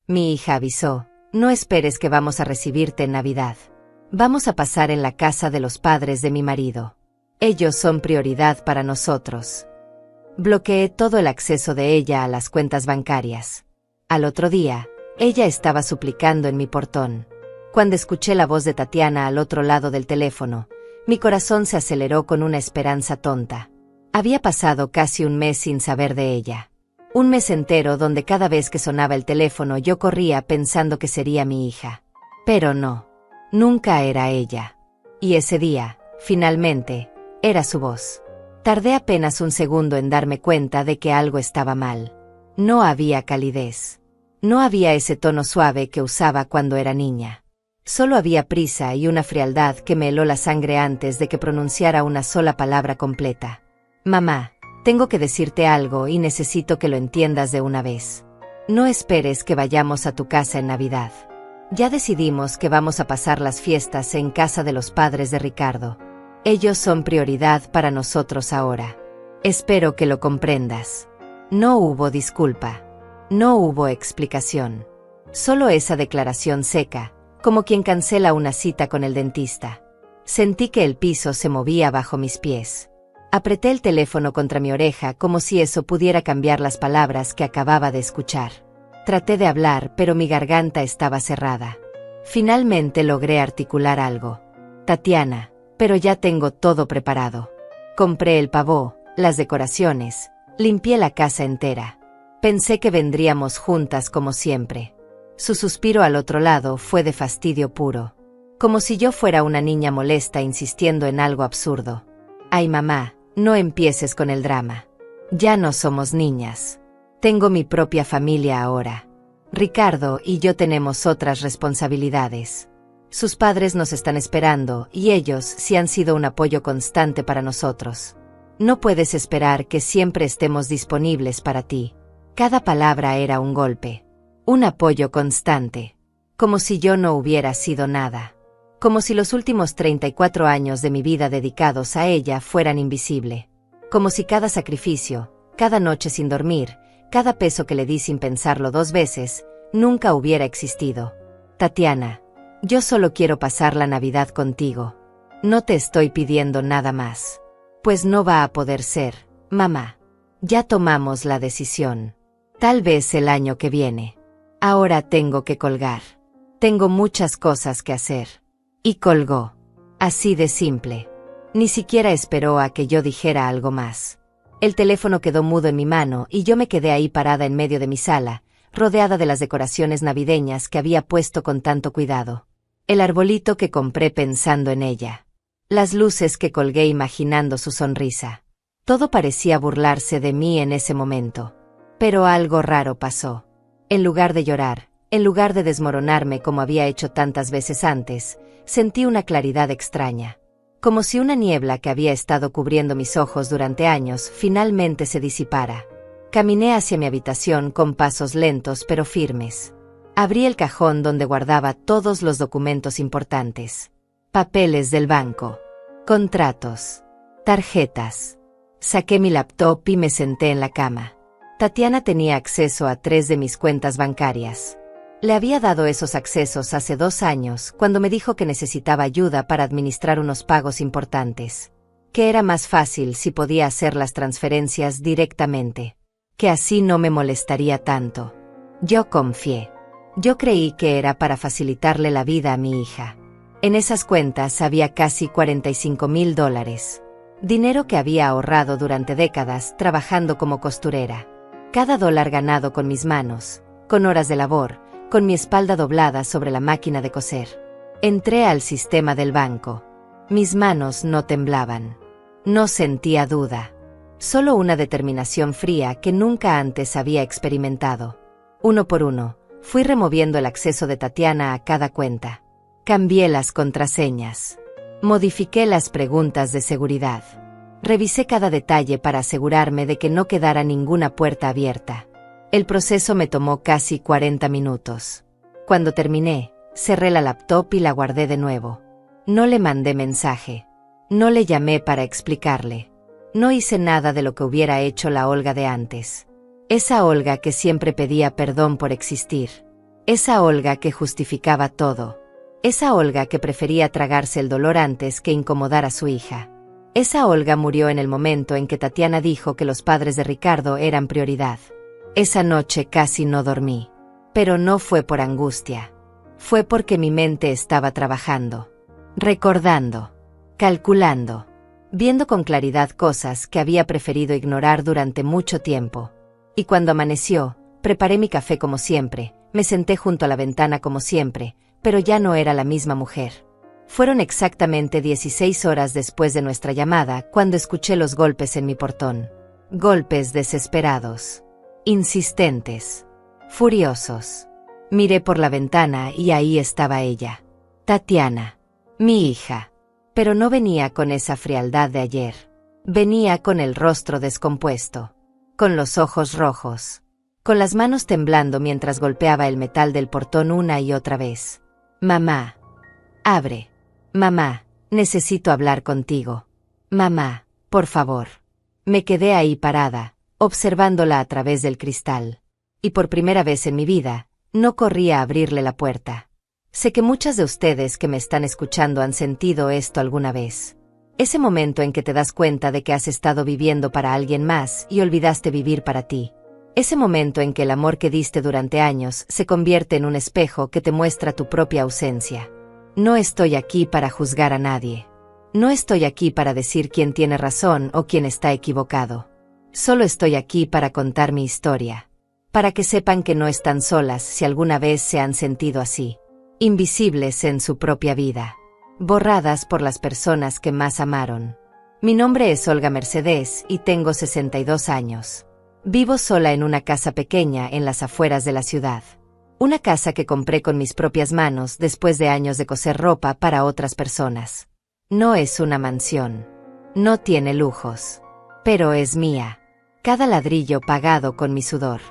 Mi hija avisó, no esperes que vamos a recibirte en Navidad. Vamos a pasar en la casa de los padres de mi marido. Ellos son prioridad para nosotros. Bloqueé todo el acceso de ella a las cuentas bancarias. Al otro día, ella estaba suplicando en mi portón. Cuando escuché la voz de Tatiana al otro lado del teléfono, mi corazón se aceleró con una esperanza tonta. Había pasado casi un mes sin saber de ella. Un mes entero donde cada vez que sonaba el teléfono yo corría pensando que sería mi hija. Pero no. Nunca era ella. Y ese día, finalmente, era su voz. Tardé apenas un segundo en darme cuenta de que algo estaba mal. No había calidez. No había ese tono suave que usaba cuando era niña. Solo había prisa y una frialdad que me heló la sangre antes de que pronunciara una sola palabra completa. Mamá, tengo que decirte algo y necesito que lo entiendas de una vez. No esperes que vayamos a tu casa en Navidad. Ya decidimos que vamos a pasar las fiestas en casa de los padres de Ricardo. Ellos son prioridad para nosotros ahora. Espero que lo comprendas. No hubo disculpa. No hubo explicación. Solo esa declaración seca, como quien cancela una cita con el dentista. Sentí que el piso se movía bajo mis pies. Apreté el teléfono contra mi oreja como si eso pudiera cambiar las palabras que acababa de escuchar. Traté de hablar, pero mi garganta estaba cerrada. Finalmente logré articular algo. Tatiana, pero ya tengo todo preparado. Compré el pavó, las decoraciones, limpié la casa entera. Pensé que vendríamos juntas como siempre. Su suspiro al otro lado fue de fastidio puro. Como si yo fuera una niña molesta insistiendo en algo absurdo. Ay, mamá, no empieces con el drama. Ya no somos niñas. Tengo mi propia familia ahora. Ricardo y yo tenemos otras responsabilidades. Sus padres nos están esperando y ellos sí han sido un apoyo constante para nosotros. No puedes esperar que siempre estemos disponibles para ti. Cada palabra era un golpe. Un apoyo constante. Como si yo no hubiera sido nada. Como si los últimos 34 años de mi vida dedicados a ella fueran invisible. Como si cada sacrificio, cada noche sin dormir, cada peso que le di sin pensarlo 2 veces, nunca hubiera existido. Tatiana, yo solo quiero pasar la Navidad contigo. No te estoy pidiendo nada más. Pues no va a poder ser, mamá. Ya tomamos la decisión. Tal vez el año que viene. Ahora tengo que colgar. Tengo muchas cosas que hacer. Y colgó. Así de simple. Ni siquiera esperó a que yo dijera algo más. El teléfono quedó mudo en mi mano y yo me quedé ahí parada en medio de mi sala, rodeada de las decoraciones navideñas que había puesto con tanto cuidado. El arbolito que compré pensando en ella. Las luces que colgué imaginando su sonrisa. Todo parecía burlarse de mí en ese momento. Pero algo raro pasó. En lugar de llorar, en lugar de desmoronarme como había hecho tantas veces antes, sentí una claridad extraña. Como si una niebla que había estado cubriendo mis ojos durante años finalmente se disipara. Caminé hacia mi habitación con pasos lentos pero firmes. Abrí el cajón donde guardaba todos los documentos importantes. Papeles del banco. Contratos. Tarjetas. Saqué mi laptop y me senté en la cama. Tatiana tenía acceso a 3 de mis cuentas bancarias. Le había dado esos accesos hace 2 años, cuando me dijo que necesitaba ayuda para administrar unos pagos importantes. Que era más fácil si podía hacer las transferencias directamente. Que así no me molestaría tanto. Yo confié. Yo creí que era para facilitarle la vida a mi hija. En esas cuentas había casi $45,000. Dinero que había ahorrado durante décadas trabajando como costurera. Cada dólar ganado con mis manos, con horas de labor, con mi espalda doblada sobre la máquina de coser. Entré al sistema del banco. Mis manos no temblaban. No sentía duda. Solo una determinación fría que nunca antes había experimentado. Uno por uno, fui removiendo el acceso de Tatiana a cada cuenta. Cambié las contraseñas. Modifiqué las preguntas de seguridad. Revisé cada detalle para asegurarme de que no quedara ninguna puerta abierta. El proceso me tomó casi 40 minutos. Cuando terminé, cerré la laptop y la guardé de nuevo. No le mandé mensaje. No le llamé para explicarle. No hice nada de lo que hubiera hecho la Olga de antes. Esa Olga que siempre pedía perdón por existir. Esa Olga que justificaba todo. Esa Olga que prefería tragarse el dolor antes que incomodar a su hija. Esa Olga murió en el momento en que Tatiana dijo que los padres de Ricardo eran prioridad. Esa noche casi no dormí. Pero no fue por angustia. Fue porque mi mente estaba trabajando. Recordando. Calculando. Viendo con claridad cosas que había preferido ignorar durante mucho tiempo. Y cuando amaneció, preparé mi café como siempre, me senté junto a la ventana como siempre, pero ya no era la misma mujer. Fueron exactamente 16 horas después de nuestra llamada cuando escuché los golpes en mi portón. Golpes desesperados. Insistentes. Furiosos. Miré por la ventana y ahí estaba ella. Tatiana. Mi hija. Pero no venía con esa frialdad de ayer. Venía con el rostro descompuesto. Con los ojos rojos. Con las manos temblando mientras golpeaba el metal del portón una y otra vez. Mamá. Abre. Mamá, necesito hablar contigo. Mamá, por favor. Me quedé ahí parada, observándola a través del cristal. Y por primera vez en mi vida, no corrí a abrirle la puerta. Sé que muchas de ustedes que me están escuchando han sentido esto alguna vez. Ese momento en que te das cuenta de que has estado viviendo para alguien más y olvidaste vivir para ti. Ese momento en que el amor que diste durante años se convierte en un espejo que te muestra tu propia ausencia. No estoy aquí para juzgar a nadie. No estoy aquí para decir quién tiene razón o quién está equivocado. Solo estoy aquí para contar mi historia. Para que sepan que no están solas si alguna vez se han sentido así. Invisibles en su propia vida. Borradas por las personas que más amaron. Mi nombre es Olga Mercedes y tengo 62 años. Vivo sola en una casa pequeña en las afueras de la ciudad. Una casa que compré con mis propias manos después de años de coser ropa para otras personas. No es una mansión. No tiene lujos. Pero es mía. Cada ladrillo pagado con mi sudor.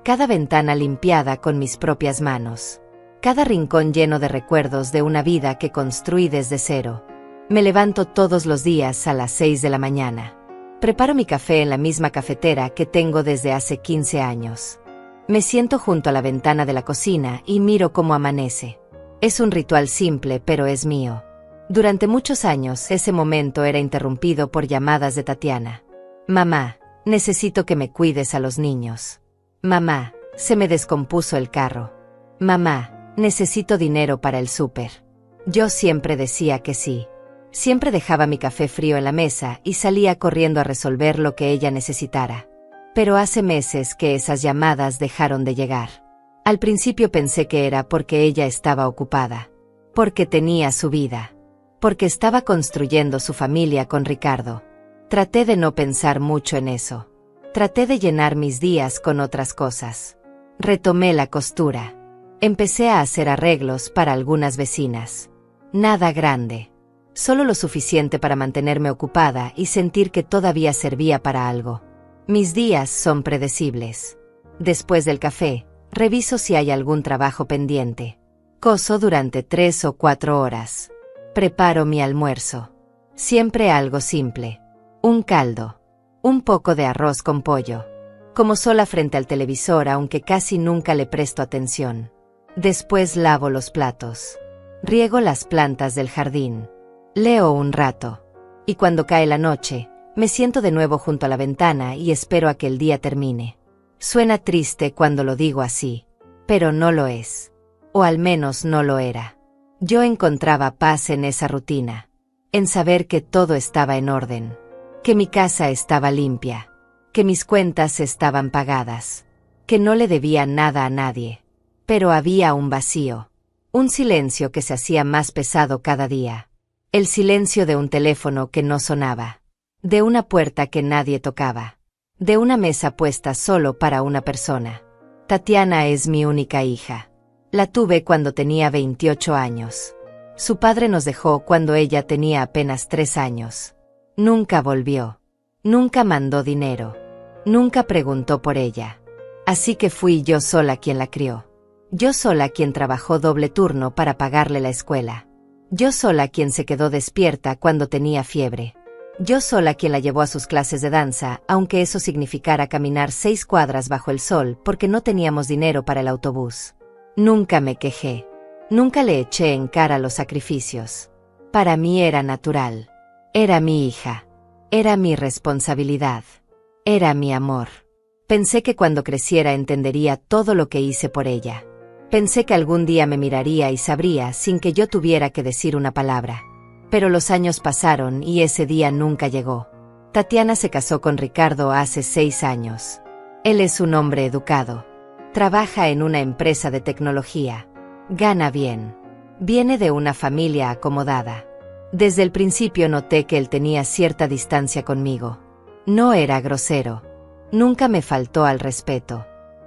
Cada ventana limpiada con mis propias manos. Cada rincón lleno de recuerdos de una vida que construí desde cero. Me levanto todos los días a las 6 de la mañana. Preparo mi café en la misma cafetera que tengo desde hace 15 años. Me siento junto a la ventana de la cocina y miro cómo amanece. Es un ritual simple, pero es mío. Durante muchos años ese momento era interrumpido por llamadas de Tatiana. Mamá, necesito que me cuides a los niños. Mamá, se me descompuso el carro. Mamá, necesito dinero para el súper. Yo siempre decía que sí. Siempre dejaba mi café frío en la mesa y salía corriendo a resolver lo que ella necesitara. Pero hace meses que esas llamadas dejaron de llegar. Al principio pensé que era porque ella estaba ocupada. Porque tenía su vida. Porque estaba construyendo su familia con Ricardo. Traté de no pensar mucho en eso. Traté de llenar mis días con otras cosas. Retomé la costura. Empecé a hacer arreglos para algunas vecinas. Nada grande. Solo lo suficiente para mantenerme ocupada y sentir que todavía servía para algo. Mis días son predecibles. Después del café, reviso si hay algún trabajo pendiente. Coso durante 3 o 4 horas. Preparo mi almuerzo. Siempre algo simple. Un caldo. Un poco de arroz con pollo. Como sola frente al televisor, aunque casi nunca le presto atención. Después lavo los platos. Riego las plantas del jardín. Leo un rato. Y cuando cae la noche, me siento de nuevo junto a la ventana y espero a que el día termine. Suena triste cuando lo digo así, pero no lo es. O al menos no lo era. Yo encontraba paz en esa rutina. En saber que todo estaba en orden. Que mi casa estaba limpia. Que mis cuentas estaban pagadas. Que no le debía nada a nadie. Pero había un vacío. Un silencio que se hacía más pesado cada día. El silencio de un teléfono que no sonaba. De una puerta que nadie tocaba. De una mesa puesta solo para una persona. Tatiana es mi única hija. La tuve cuando tenía 28 años. Su padre nos dejó cuando ella tenía apenas 3 años. Nunca volvió. Nunca mandó dinero. Nunca preguntó por ella. Así que fui yo sola quien la crió. Yo sola quien trabajó doble turno para pagarle la escuela. Yo sola quien se quedó despierta cuando tenía fiebre. Yo sola quien la llevó a sus clases de danza, aunque eso significara caminar 6 cuadras bajo el sol porque no teníamos dinero para el autobús. Nunca me quejé. Nunca le eché en cara los sacrificios. Para mí era natural. Era mi hija. Era mi responsabilidad. Era mi amor. Pensé que cuando creciera entendería todo lo que hice por ella. Pensé que algún día me miraría y sabría sin que yo tuviera que decir una palabra. Pero los años pasaron y ese día nunca llegó. Tatiana se casó con Ricardo hace 6 años. Él es un hombre educado. Trabaja en una empresa de tecnología. Gana bien. Viene de una familia acomodada. Desde el principio noté que él tenía cierta distancia conmigo. No era grosero. Nunca me faltó al respeto.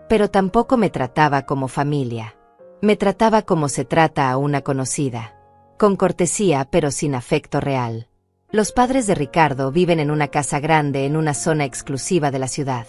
Pero tampoco me trataba como familia. Me trataba como se trata a una conocida. Con cortesía pero sin afecto real. Los padres de Ricardo viven en una casa grande en una zona exclusiva de la ciudad.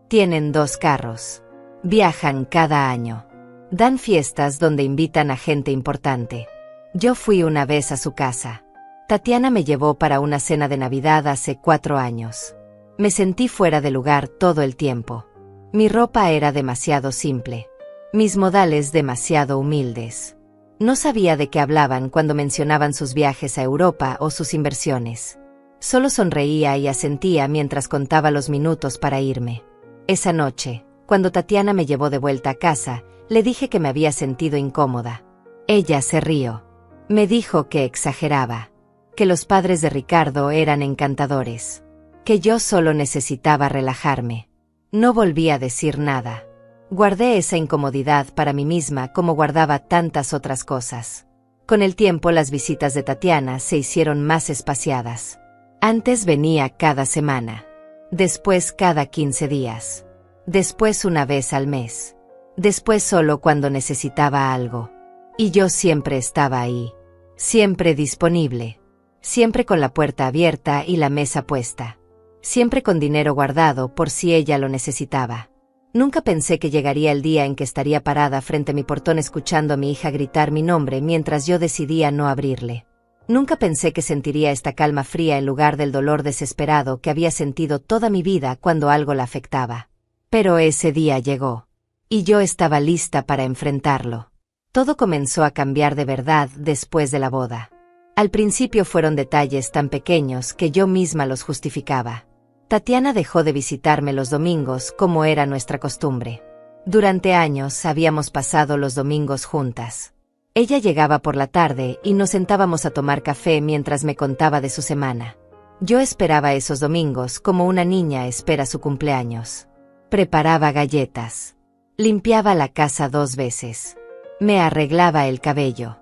Tienen 2 carros. Viajan cada año. Dan fiestas donde invitan a gente importante. Yo fui una vez a su casa. Tatiana me llevó para una cena de Navidad hace 4 años. Me sentí fuera de lugar todo el tiempo. Mi ropa era demasiado simple. Mis modales demasiado humildes. No sabía de qué hablaban cuando mencionaban sus viajes a Europa o sus inversiones. Solo sonreía y asentía mientras contaba los minutos para irme. Esa noche, cuando Tatiana me llevó de vuelta a casa, le dije que me había sentido incómoda. Ella se rió. Me dijo que exageraba. Que los padres de Ricardo eran encantadores. Que yo solo necesitaba relajarme. No volví a decir nada. Guardé esa incomodidad para mí misma como guardaba tantas otras cosas. Con el tiempo las visitas de Tatiana se hicieron más espaciadas. Antes venía cada semana. Después cada 15 días. Después una vez al mes. Después solo cuando necesitaba algo. Y yo siempre estaba ahí. Siempre disponible. Siempre con la puerta abierta y la mesa puesta. Siempre con dinero guardado por si ella lo necesitaba. Nunca pensé que llegaría el día en que estaría parada frente a mi portón escuchando a mi hija gritar mi nombre mientras yo decidía no abrirle. Nunca pensé que sentiría esta calma fría en lugar del dolor desesperado que había sentido toda mi vida cuando algo la afectaba. Pero ese día llegó. Y yo estaba lista para enfrentarlo. Todo comenzó a cambiar de verdad después de la boda. Al principio fueron detalles tan pequeños que yo misma los justificaba. Tatiana dejó de visitarme los domingos como era nuestra costumbre. Durante años habíamos pasado los domingos juntas. Ella llegaba por la tarde y nos sentábamos a tomar café mientras me contaba de su semana. Yo esperaba esos domingos como una niña espera su cumpleaños. Preparaba galletas. Limpiaba la casa 2 veces. Me arreglaba el cabello.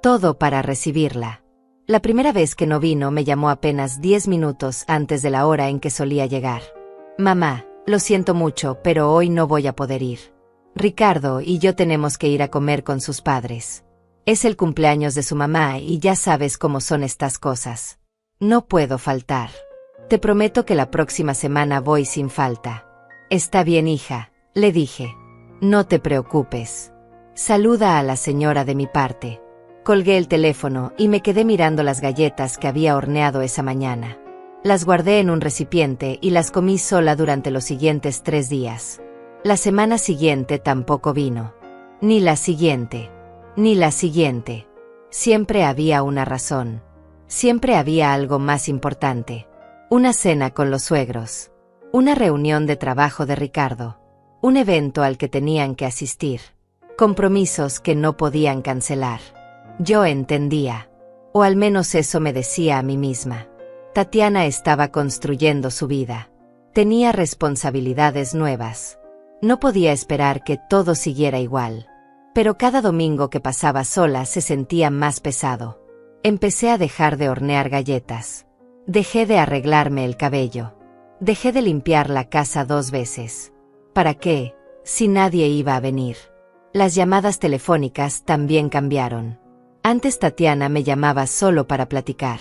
Todo para recibirla. La primera vez que no vino me llamó apenas 10 minutos antes de la hora en que solía llegar. Mamá, lo siento mucho, pero hoy no voy a poder ir. Ricardo y yo tenemos que ir a comer con sus padres. Es el cumpleaños de su mamá y ya sabes cómo son estas cosas. No puedo faltar. Te prometo que la próxima semana voy sin falta. Está bien, hija, le dije. No te preocupes. Saluda a la señora de mi parte. Colgué el teléfono y me quedé mirando las galletas que había horneado esa mañana. Las guardé en un recipiente y las comí sola durante los siguientes 3 días. La semana siguiente tampoco vino. Ni la siguiente. Ni la siguiente. Siempre había una razón. Siempre había algo más importante. Una cena con los suegros. Una reunión de trabajo de Ricardo. Un evento al que tenían que asistir. Compromisos que no podían cancelar. Yo entendía. O al menos eso me decía a mí misma. Tatiana estaba construyendo su vida. Tenía responsabilidades nuevas. No podía esperar que todo siguiera igual. Pero cada domingo que pasaba sola se sentía más pesado. Empecé a dejar de hornear galletas. Dejé de arreglarme el cabello. Dejé de limpiar la casa 2 veces. ¿Para qué? Si nadie iba a venir. Las llamadas telefónicas también cambiaron. Antes Tatiana me llamaba solo para platicar.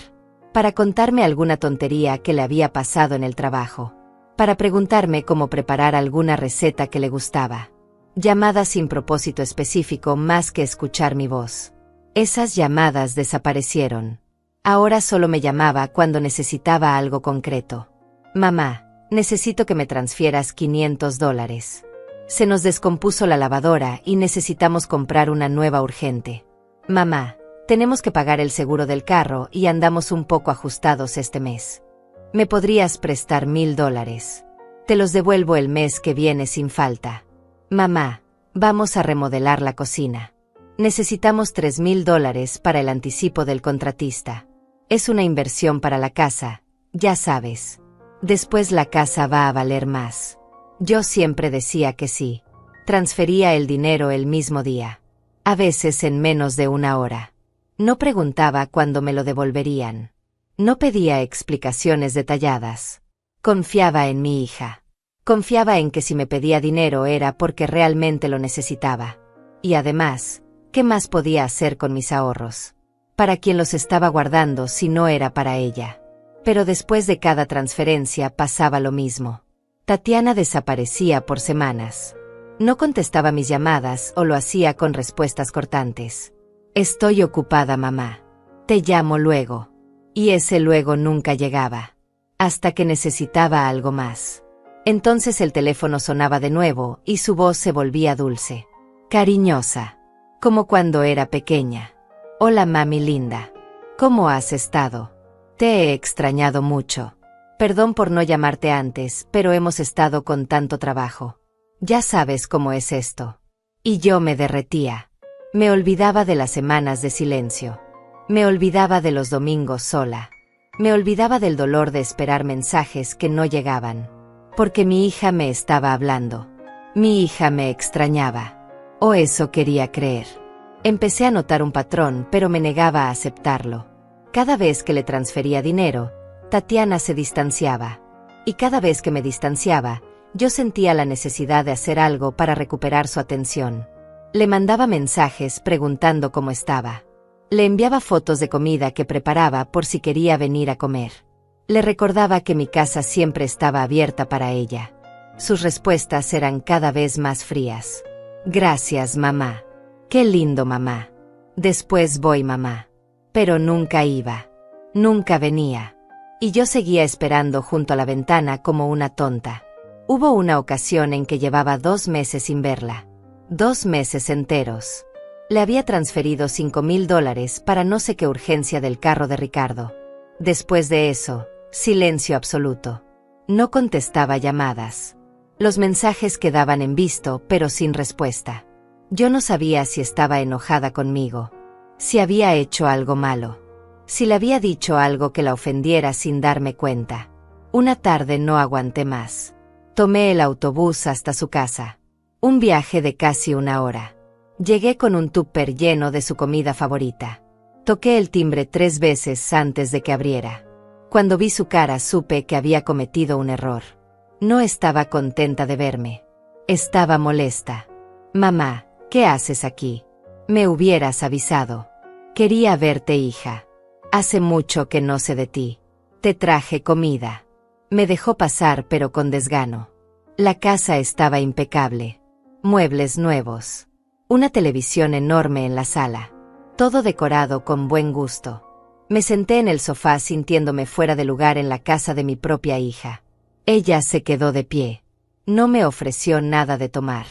Para contarme alguna tontería que le había pasado en el trabajo. Para preguntarme cómo preparar alguna receta que le gustaba. Llamadas sin propósito específico más que escuchar mi voz. Esas llamadas desaparecieron. Ahora solo me llamaba cuando necesitaba algo concreto. Mamá, necesito que me transfieras $500. Se nos descompuso la lavadora y necesitamos comprar una nueva urgente. Mamá, tenemos que pagar el seguro del carro y andamos un poco ajustados este mes. ¿Me podrías prestar $1000? Te los devuelvo el mes que viene sin falta. Mamá, vamos a remodelar la cocina. Necesitamos $3000 para el anticipo del contratista. Es una inversión para la casa, ya sabes. Después la casa va a valer más. Yo siempre decía que sí. Transfería el dinero el mismo día. A veces en menos de una hora. No preguntaba cuándo me lo devolverían. No pedía explicaciones detalladas. Confiaba en mi hija. Confiaba en que si me pedía dinero era porque realmente lo necesitaba. Y además, ¿qué más podía hacer con mis ahorros? ¿Para quién los estaba guardando si no era para ella? Pero después de cada transferencia pasaba lo mismo. Tatiana desaparecía por semanas. No contestaba mis llamadas o lo hacía con respuestas cortantes. Estoy ocupada, mamá. Te llamo luego. Y ese luego nunca llegaba. Hasta que necesitaba algo más. Entonces el teléfono sonaba de nuevo y su voz se volvía dulce. Cariñosa. Como cuando era pequeña. Hola, mami linda. ¿Cómo has estado? Te he extrañado mucho. Perdón por no llamarte antes, pero hemos estado con tanto trabajo. Ya sabes cómo es esto. Y yo me derretía. Me olvidaba de las semanas de silencio. Me olvidaba de los domingos sola. Me olvidaba del dolor de esperar mensajes que no llegaban. Porque mi hija me estaba hablando. Mi hija me extrañaba. O eso quería creer. Empecé a notar un patrón, pero me negaba a aceptarlo. Cada vez que le transfería dinero, Tatiana se distanciaba. Y cada vez que me distanciaba, yo sentía la necesidad de hacer algo para recuperar su atención. Le mandaba mensajes preguntando cómo estaba. Le enviaba fotos de comida que preparaba por si quería venir a comer. Le recordaba que mi casa siempre estaba abierta para ella. Sus respuestas eran cada vez más frías. Gracias, mamá. Qué lindo, mamá. Después voy, mamá. Pero nunca iba. Nunca venía. Y yo seguía esperando junto a la ventana como una tonta. Hubo una ocasión en que llevaba 2 meses sin verla. 2 meses enteros. Le había transferido $5000 para no sé qué urgencia del carro de Ricardo. Después de eso, silencio absoluto. No contestaba llamadas. Los mensajes quedaban en visto, pero sin respuesta. Yo no sabía si estaba enojada conmigo. Si había hecho algo malo. Si le había dicho algo que la ofendiera sin darme cuenta. Una tarde no aguanté más. Tomé el autobús hasta su casa. Un viaje de casi 1 hora. Llegué con un tupper lleno de su comida favorita. Toqué el timbre 3 veces antes de que abriera. Cuando vi su cara supe que había cometido un error. No estaba contenta de verme. Estaba molesta. Mamá, ¿qué haces aquí? Me hubieras avisado. Quería verte, hija. Hace mucho que no sé de ti. Te traje comida. Me dejó pasar pero con desgano. La casa estaba impecable. Muebles nuevos. Una televisión enorme en la sala. Todo decorado con buen gusto. Me senté en el sofá sintiéndome fuera de lugar en la casa de mi propia hija. Ella se quedó de pie. No me ofreció nada de tomar.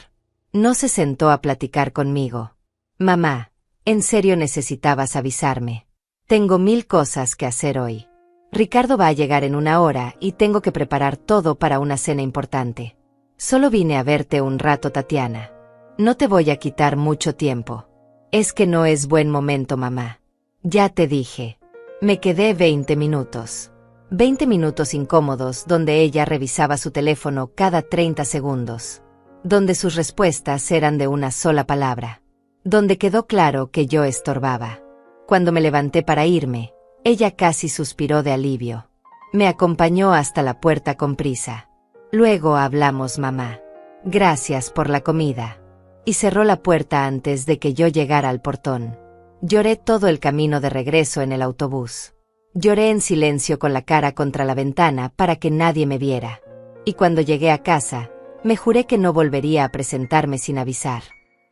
No se sentó a platicar conmigo. Mamá, en serio necesitabas avisarme. Tengo 1000 cosas que hacer hoy. Ricardo va a llegar en 1 hora y tengo que preparar todo para una cena importante. Solo vine a verte un rato, Tatiana. No te voy a quitar mucho tiempo. Es que no es buen momento, mamá. Ya te dije. Me quedé 20 minutos. 20 minutos incómodos donde ella revisaba su teléfono cada 30 segundos. Donde sus respuestas eran de una sola palabra. Donde quedó claro que yo estorbaba. Cuando me levanté para irme, ella casi suspiró de alivio. Me acompañó hasta la puerta con prisa. Luego hablamos, mamá. Gracias por la comida. Y cerró la puerta antes de que yo llegara al portón. Lloré todo el camino de regreso en el autobús. Lloré en silencio con la cara contra la ventana para que nadie me viera. Y cuando llegué a casa, me juré que no volvería a presentarme sin avisar.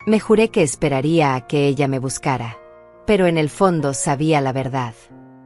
Me juré que esperaría a que ella me buscara. Pero en el fondo sabía la verdad.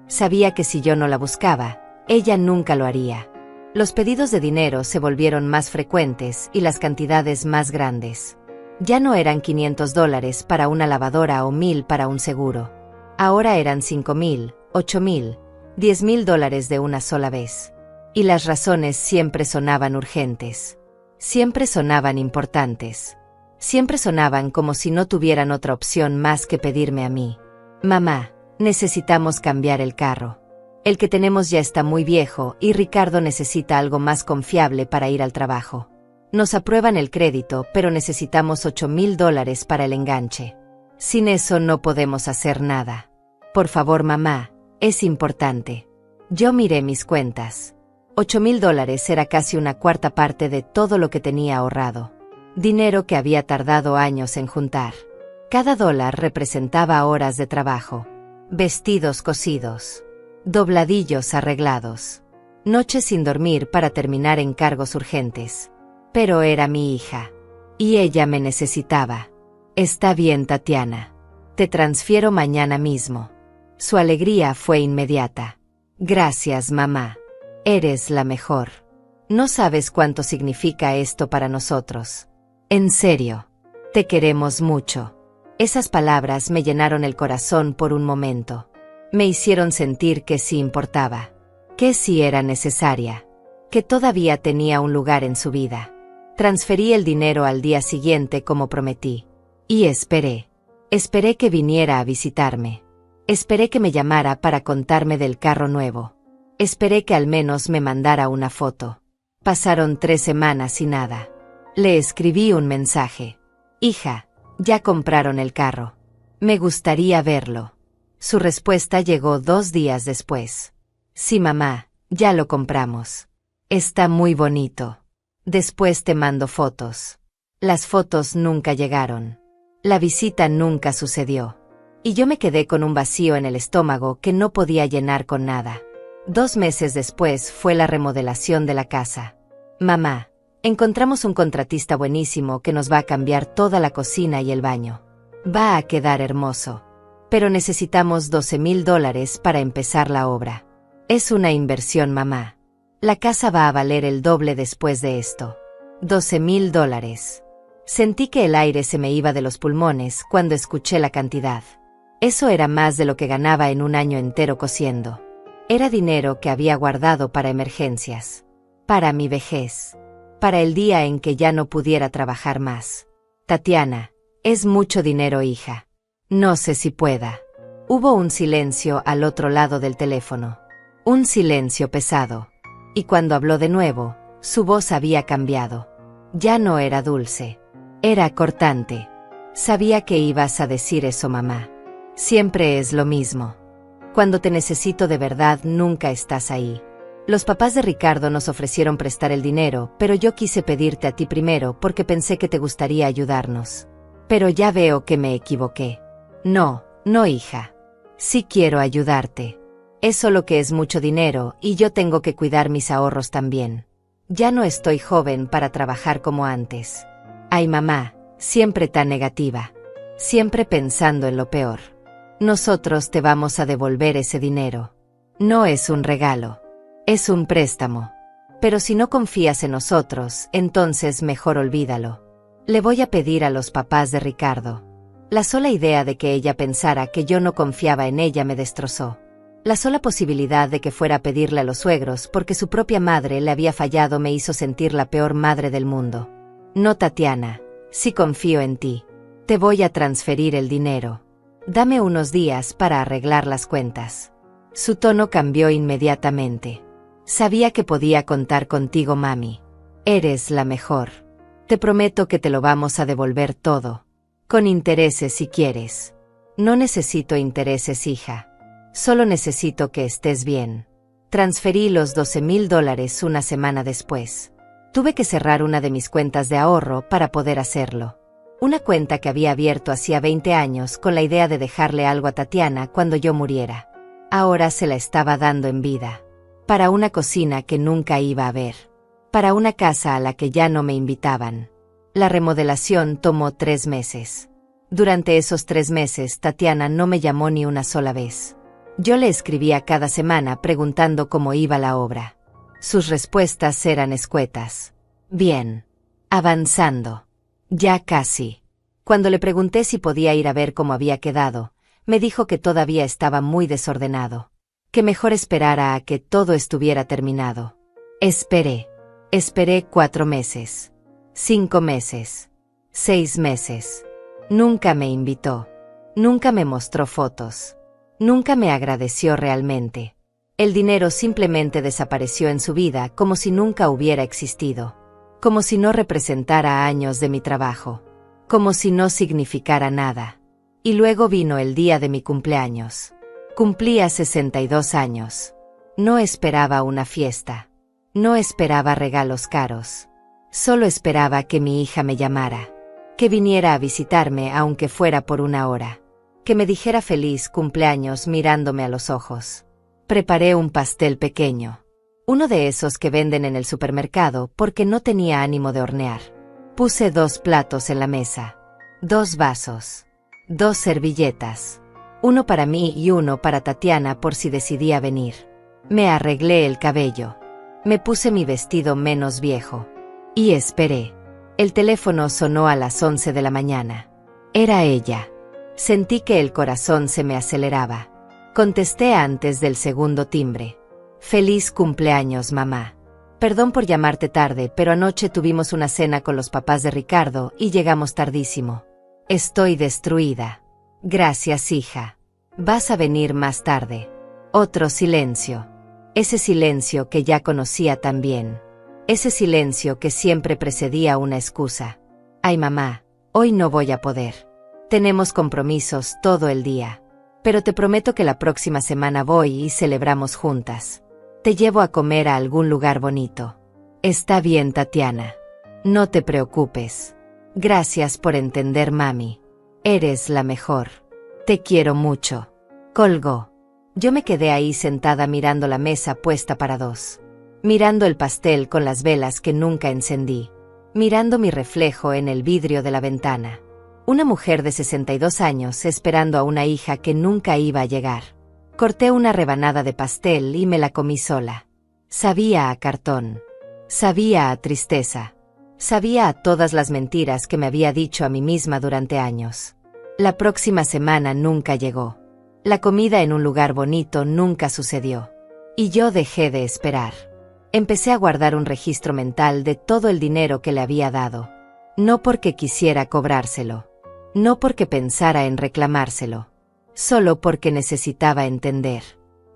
Sabía que si yo no la buscaba, ella nunca lo haría. Los pedidos de dinero se volvieron más frecuentes y las cantidades más grandes. Ya no eran $500 para una lavadora o 1,000 para un seguro. Ahora eran 5,000, 8,000, $10,000 de una sola vez. Y las razones siempre sonaban urgentes. Siempre sonaban importantes. Siempre sonaban como si no tuvieran otra opción más que pedirme a mí. Mamá, necesitamos cambiar el carro. El que tenemos ya está muy viejo y Ricardo necesita algo más confiable para ir al trabajo. Nos aprueban el crédito, pero necesitamos $8,000 para el enganche. Sin eso no podemos hacer nada. Por favor, mamá, es importante. Yo miré mis cuentas. $8,000 era casi una cuarta parte de todo lo que tenía ahorrado. Dinero que había tardado años en juntar. Cada dólar representaba horas de trabajo. Vestidos cosidos. Dobladillos arreglados. Noches sin dormir para terminar encargos urgentes. Pero era mi hija. Y ella me necesitaba. Está bien, Tatiana. Te transfiero mañana mismo. Su alegría fue inmediata. Gracias, mamá. Eres la mejor. No sabes cuánto significa esto para nosotros. En serio. Te queremos mucho. Esas palabras me llenaron el corazón por un momento. Me hicieron sentir que sí importaba. Que sí era necesaria. Que todavía tenía un lugar en su vida. Transferí el dinero al día siguiente como prometí. Y esperé. Esperé que viniera a visitarme. Esperé que me llamara para contarme del carro nuevo. Esperé que al menos me mandara una foto. Pasaron 3 semanas y nada. Le escribí un mensaje. Hija, ya compraron el carro. Me gustaría verlo. Su respuesta llegó 2 días después. Sí, mamá, ya lo compramos. Está muy bonito. Después te mando fotos. Las fotos nunca llegaron. La visita nunca sucedió. Y yo me quedé con un vacío en el estómago que no podía llenar con nada. 2 meses después fue la remodelación de la casa. Mamá, encontramos un contratista buenísimo que nos va a cambiar toda la cocina y el baño. Va a quedar hermoso. Pero necesitamos $12,000 para empezar la obra. Es una inversión, mamá. La casa va a valer el doble después de esto. $12,000. Sentí que el aire se me iba de los pulmones cuando escuché la cantidad. Eso era más de lo que ganaba en un año entero cosiendo. Era dinero que había guardado para emergencias. Para mi vejez. Para el día en que ya no pudiera trabajar más. Tatiana, es mucho dinero, hija. No sé si pueda. Hubo un silencio al otro lado del teléfono. Un silencio pesado. Y cuando habló de nuevo, su voz había cambiado. Ya no era dulce. Era cortante. Sabía que ibas a decir eso, mamá. Siempre es lo mismo. Cuando te necesito de verdad, nunca estás ahí. Los papás de Ricardo nos ofrecieron prestar el dinero, pero yo quise pedirte a ti primero porque pensé que te gustaría ayudarnos. Pero ya veo que me equivoqué. No, hija. Sí quiero ayudarte. Es solo que es mucho dinero y yo tengo que cuidar mis ahorros también. Ya no estoy joven para trabajar como antes. Ay, mamá, siempre tan negativa. Siempre pensando en lo peor. Nosotros te vamos a devolver ese dinero. No es un regalo. Es un préstamo. Pero si no confías en nosotros, entonces mejor olvídalo. Le voy a pedir a los papás de Ricardo. La sola idea de que ella pensara que yo no confiaba en ella me destrozó. La sola posibilidad de que fuera a pedirle a los suegros porque su propia madre le había fallado me hizo sentir la peor madre del mundo. No, Tatiana, sí confío en ti. Te voy a transferir el dinero. Dame unos días para arreglar las cuentas. Su tono cambió inmediatamente. Sabía que podía contar contigo, mami. Eres la mejor. Te prometo que te lo vamos a devolver todo. Con intereses si quieres. No necesito intereses, hija. Solo necesito que estés bien. Transferí los $12,000 una semana después. Tuve que cerrar una de mis cuentas de ahorro para poder hacerlo. Una cuenta que había abierto hacía 20 años con la idea de dejarle algo a Tatiana cuando yo muriera. Ahora se la estaba dando en vida. Para una cocina que nunca iba a ver. Para una casa a la que ya no me invitaban. La remodelación tomó 3 meses. Durante esos 3 meses Tatiana no me llamó ni una sola vez. Yo le escribía cada semana preguntando cómo iba la obra. Sus respuestas eran escuetas. Bien. Avanzando. Ya casi. Cuando le pregunté si podía ir a ver cómo había quedado, me dijo que todavía estaba muy desordenado. Que mejor esperara a que todo estuviera terminado. Esperé. Esperé 4 meses. 5 meses. 6 meses. Nunca me invitó. Nunca me mostró fotos. Nunca me agradeció realmente. El dinero simplemente desapareció en su vida como si nunca hubiera existido. Como si no representara años de mi trabajo. Como si no significara nada. Y luego vino el día de mi cumpleaños. Cumplía 62 años. No esperaba una fiesta. No esperaba regalos caros. Solo esperaba que mi hija me llamara. Que viniera a visitarme aunque fuera por 1 hora. Que me dijera feliz cumpleaños mirándome a los ojos. Preparé un pastel pequeño. Uno de esos que venden en el supermercado porque no tenía ánimo de hornear. Puse 2 platos en la mesa. 2 vasos. 2 servilletas. Uno para mí y uno para Tatiana por si decidía venir. Me arreglé el cabello. Me puse mi vestido menos viejo. Y esperé. El teléfono sonó a las 11 de la mañana. Era ella. Sentí que el corazón se me aceleraba. Contesté antes del segundo timbre. Feliz cumpleaños, mamá. Perdón por llamarte tarde, pero anoche tuvimos una cena con los papás de Ricardo y llegamos tardísimo. Estoy destruida. Gracias, hija. Vas a venir más tarde. Otro silencio. Ese silencio que ya conocía tan bien. Ese silencio que siempre precedía una excusa. Ay, mamá, hoy no voy a poder. Tenemos compromisos todo el día. Pero te prometo que la próxima semana voy y celebramos juntas. Te llevo a comer a algún lugar bonito. Está bien, Tatiana. No te preocupes. Gracias por entender, mami. Eres la mejor. Te quiero mucho. Colgó. Yo me quedé ahí sentada mirando la mesa puesta para 2. Mirando el pastel con las velas que nunca encendí. Mirando mi reflejo en el vidrio de la ventana. Una mujer de 62 años esperando a una hija que nunca iba a llegar. Corté una rebanada de pastel y me la comí sola. Sabía a cartón. Sabía a tristeza. Sabía a todas las mentiras que me había dicho a mí misma durante años. La próxima semana nunca llegó. La comida en un lugar bonito nunca sucedió. Y yo dejé de esperar. Empecé a guardar un registro mental de todo el dinero que le había dado. No porque quisiera cobrárselo. No porque pensara en reclamárselo. Solo porque necesitaba entender.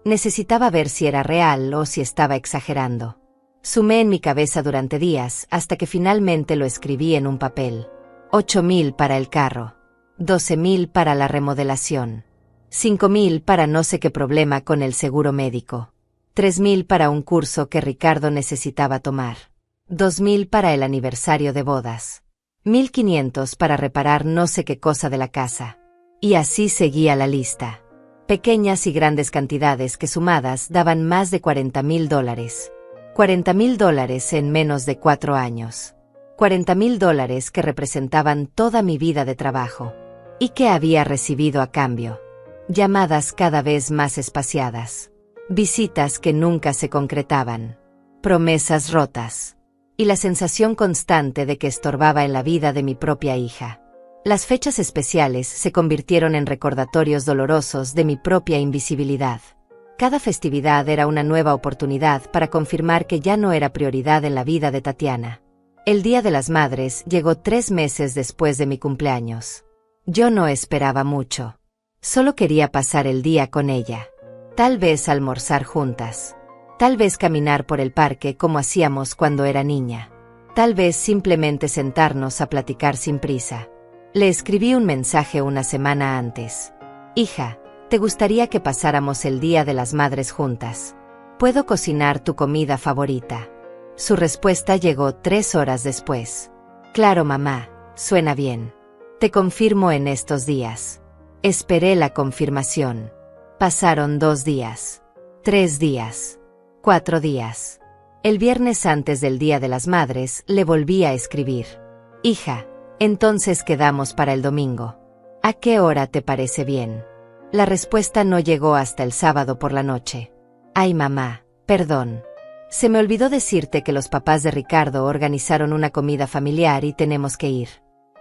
Necesitaba ver si era real o si estaba exagerando. Sumé en mi cabeza durante días hasta que finalmente lo escribí en un papel. 8,000 para el carro. 12,000 para la remodelación. 5,000 para no sé qué problema con el seguro médico. 3,000 para un curso que Ricardo necesitaba tomar. 2,000 para el aniversario de bodas. 1,500 para reparar no sé qué cosa de la casa. Y así seguía la lista. Pequeñas y grandes cantidades que sumadas daban más de $40,000. $40,000 en menos de 4 años. $40,000 que representaban toda mi vida de trabajo. ¿Y qué había recibido a cambio? Llamadas cada vez más espaciadas. Visitas que nunca se concretaban. Promesas rotas. Y la sensación constante de que estorbaba en la vida de mi propia hija. Las fechas especiales se convirtieron en recordatorios dolorosos de mi propia invisibilidad. Cada festividad era una nueva oportunidad para confirmar que ya no era prioridad en la vida de Tatiana. El Día de las Madres llegó 3 meses después de mi cumpleaños. Yo no esperaba mucho. Solo quería pasar el día con ella. Tal vez almorzar juntas. Tal vez caminar por el parque como hacíamos cuando era niña. Tal vez simplemente sentarnos a platicar sin prisa. Le escribí un mensaje una semana antes. Hija, ¿te gustaría que pasáramos el Día de las Madres juntas? ¿Puedo cocinar tu comida favorita? Su respuesta llegó 3 horas después. Claro, mamá, suena bien. Te confirmo en estos días. Esperé la confirmación. Pasaron 2 días. 3 días. 4 días. El viernes antes del Día de las Madres le volví a escribir. Hija, entonces quedamos para el domingo. ¿A qué hora te parece bien? La respuesta no llegó hasta el sábado por la noche. Ay, mamá, perdón. Se me olvidó decirte que los papás de Ricardo organizaron una comida familiar y tenemos que ir.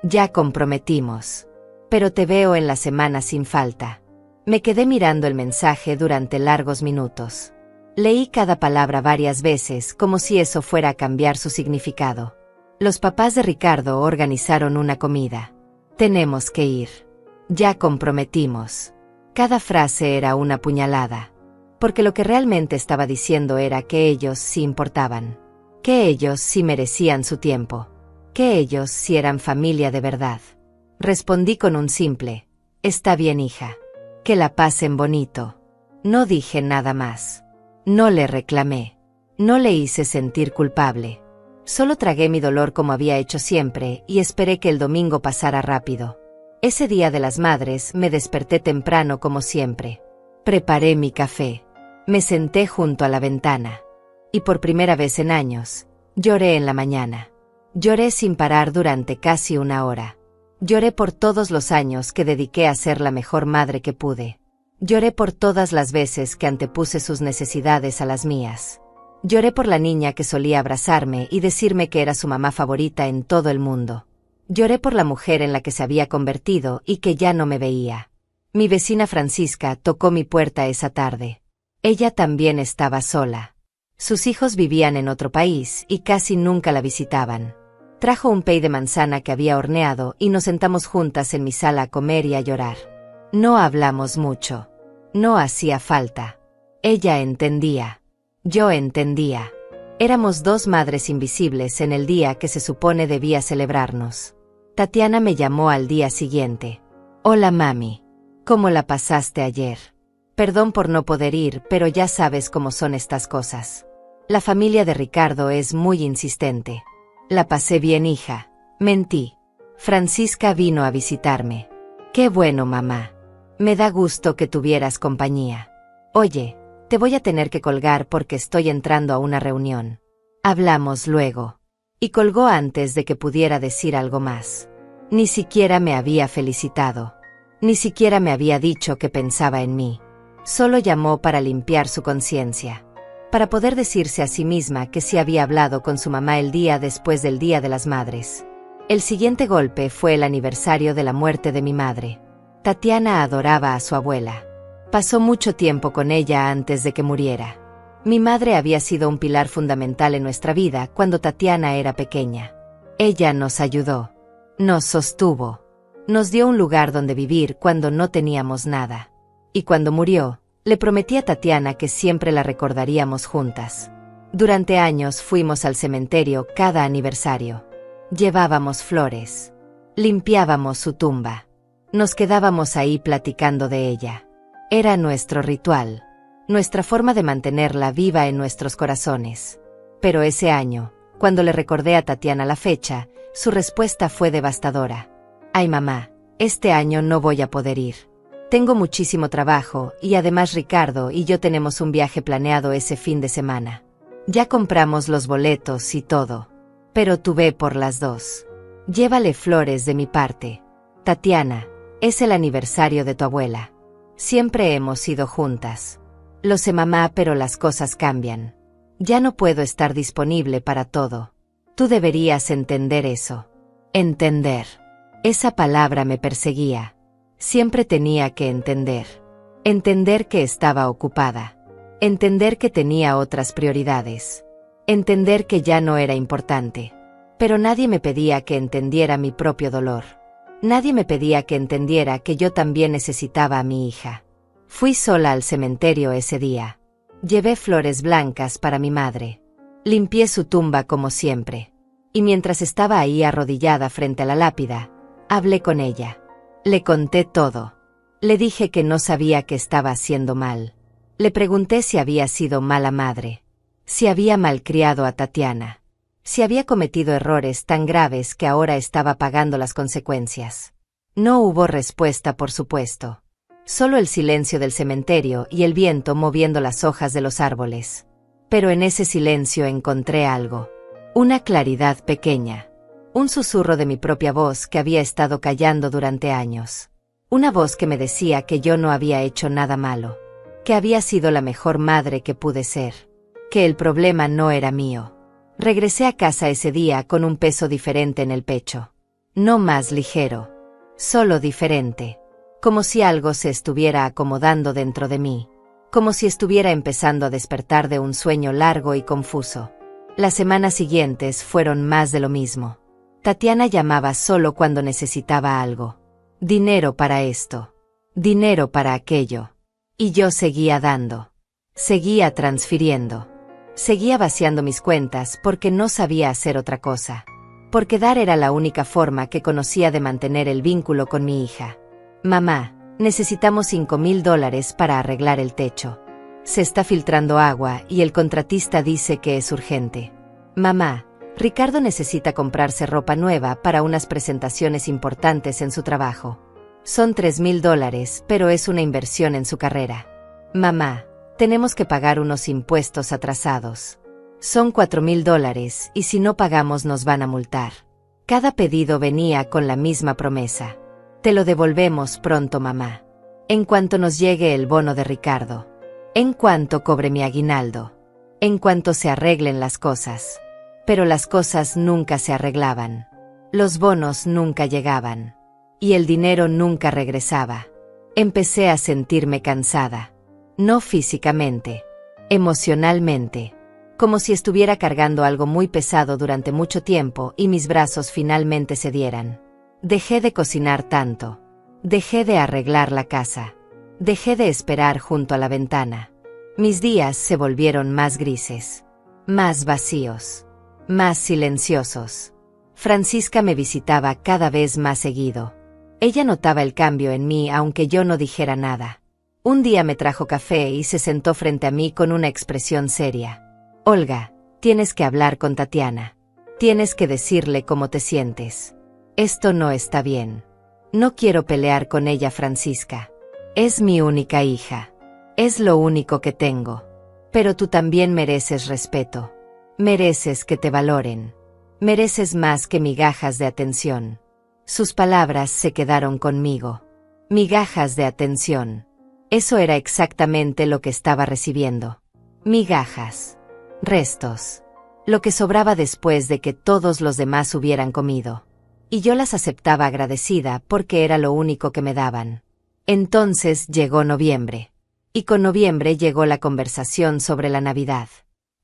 Ya comprometimos. Pero te veo en la semana sin falta. Me quedé mirando el mensaje durante largos minutos. Leí cada palabra varias veces como si eso fuera a cambiar su significado. Los papás de Ricardo organizaron una comida. Tenemos que ir. Ya comprometimos. Cada frase era una puñalada. Porque lo que realmente estaba diciendo era que ellos sí importaban. Que ellos sí merecían su tiempo. Que ellos sí eran familia de verdad. Respondí con un simple: está bien, hija. Que la pasen bonito. No dije nada más. No le reclamé. No le hice sentir culpable. Solo tragué mi dolor como había hecho siempre y esperé que el domingo pasara rápido. Ese día de las madres me desperté temprano como siempre. Preparé mi café. Me senté junto a la ventana. Y por primera vez en años, lloré en la mañana. Lloré sin parar durante casi una hora. Lloré por todos los años que dediqué a ser la mejor madre que pude. Lloré por todas las veces que antepuse sus necesidades a las mías. Lloré por la niña que solía abrazarme y decirme que era su mamá favorita en todo el mundo. Lloré por la mujer en la que se había convertido y que ya no me veía. Mi vecina Francisca tocó mi puerta esa tarde. Ella también estaba sola. Sus hijos vivían en otro país y casi nunca la visitaban. Trajo un pay de manzana que había horneado y nos sentamos juntas en mi sala a comer y a llorar. No hablamos mucho. No hacía falta. Ella entendía. Yo entendía. Éramos dos madres invisibles en el día que se supone debía celebrarnos. Tatiana me llamó al día siguiente. Hola mami. ¿Cómo la pasaste ayer? Perdón por no poder ir, pero ya sabes cómo son estas cosas. La familia de Ricardo es muy insistente. La pasé bien, hija. Mentí. Francisca vino a visitarme. Qué bueno, mamá. Me da gusto que tuvieras compañía. Oye, te voy a tener que colgar porque estoy entrando a una reunión. Hablamos luego. Y colgó antes de que pudiera decir algo más. Ni siquiera me había felicitado. Ni siquiera me había dicho que pensaba en mí. Solo llamó para limpiar su conciencia. Para poder decirse a sí misma que sí había hablado con su mamá el día después del Día de las Madres. El siguiente golpe fue el aniversario de la muerte de mi madre. Tatiana adoraba a su abuela. Pasó mucho tiempo con ella antes de que muriera. Mi madre había sido un pilar fundamental en nuestra vida cuando Tatiana era pequeña. Ella nos ayudó. Nos sostuvo. Nos dio un lugar donde vivir cuando no teníamos nada. Y cuando murió, le prometí a Tatiana que siempre la recordaríamos juntas. Durante años fuimos al cementerio cada aniversario. Llevábamos flores. Limpiábamos su tumba. Nos quedábamos ahí platicando de ella. Era nuestro ritual. Nuestra forma de mantenerla viva en nuestros corazones. Pero ese año, cuando le recordé a Tatiana la fecha, su respuesta fue devastadora. Ay mamá, este año no voy a poder ir. Tengo muchísimo trabajo y además Ricardo y yo tenemos un viaje planeado ese fin de semana. Ya compramos los boletos y todo. Pero tú ve por las dos. Llévale flores de mi parte. Tatiana, es el aniversario de tu abuela. Siempre hemos ido juntas. Lo sé mamá, pero las cosas cambian. Ya no puedo estar disponible para todo. Tú deberías entender eso. Entender. Esa palabra me perseguía. Siempre tenía que entender. Entender que estaba ocupada. Entender que tenía otras prioridades. Entender que ya no era importante. Pero nadie me pedía que entendiera mi propio dolor. Nadie me pedía que entendiera que yo también necesitaba a mi hija. Fui sola al cementerio ese día. Llevé flores blancas para mi madre. Limpié su tumba como siempre. Y mientras estaba ahí arrodillada frente a la lápida, hablé con ella. Le conté todo. Le dije que no sabía que estaba haciendo mal. Le pregunté si había sido mala madre. Si había malcriado a Tatiana. Si había cometido errores tan graves que ahora estaba pagando las consecuencias. No hubo respuesta, por supuesto. Solo el silencio del cementerio y el viento moviendo las hojas de los árboles. Pero en ese silencio encontré algo. Una claridad pequeña. Un susurro de mi propia voz que había estado callando durante años. Una voz que me decía que yo no había hecho nada malo. Que había sido la mejor madre que pude ser. que el problema no era mío. Regresé a casa ese día con un peso diferente en el pecho. No más ligero, solo diferente. Como si algo se estuviera acomodando dentro de mí. Como si estuviera empezando a despertar de un sueño largo y confuso. Las semanas siguientes fueron más de lo mismo. Tatiana llamaba solo cuando necesitaba algo. Dinero para esto. Dinero para aquello. Y yo seguía dando. Seguía transfiriendo. Seguía vaciando mis cuentas porque no sabía hacer otra cosa. Porque dar era la única forma que conocía de mantener el vínculo con mi hija. Mamá, necesitamos $5,000 para arreglar el techo. Se está filtrando agua y el contratista dice que es urgente. Mamá, Ricardo necesita comprarse ropa nueva para unas presentaciones importantes en su trabajo. Son $3,000, pero es una inversión en su carrera. Mamá, tenemos que pagar unos impuestos atrasados. Son $4,000 y si no pagamos nos van a multar. Cada pedido venía con la misma promesa. Te lo devolvemos pronto, mamá. En cuanto nos llegue el bono de Ricardo. En cuanto cobre mi aguinaldo. En cuanto se arreglen las cosas. Pero las cosas nunca se arreglaban. Los bonos nunca llegaban. Y el dinero nunca regresaba. Empecé a sentirme cansada. No físicamente. Emocionalmente. Como si estuviera cargando algo muy pesado durante mucho tiempo y mis brazos finalmente cedieran. Dejé de cocinar tanto. Dejé de arreglar la casa. Dejé de esperar junto a la ventana. Mis días se volvieron más grises. Más vacíos. Más silenciosos. Francisca me visitaba cada vez más seguido. Ella notaba el cambio en mí aunque yo no dijera nada. Un día me trajo café y se sentó frente a mí con una expresión seria. Olga, tienes que hablar con Tatiana. Tienes que decirle cómo te sientes. Esto no está bien. No quiero pelear con ella, Francisca. Es mi única hija. Es lo único que tengo. Pero tú también mereces respeto. Mereces que te valoren. Mereces más que migajas de atención. Sus palabras se quedaron conmigo. Migajas de atención. Eso era exactamente lo que estaba recibiendo. Migajas. Restos. Lo que sobraba después de que todos los demás hubieran comido. Y yo las aceptaba agradecida porque era lo único que me daban. Entonces llegó noviembre. Y con noviembre llegó la conversación sobre la Navidad.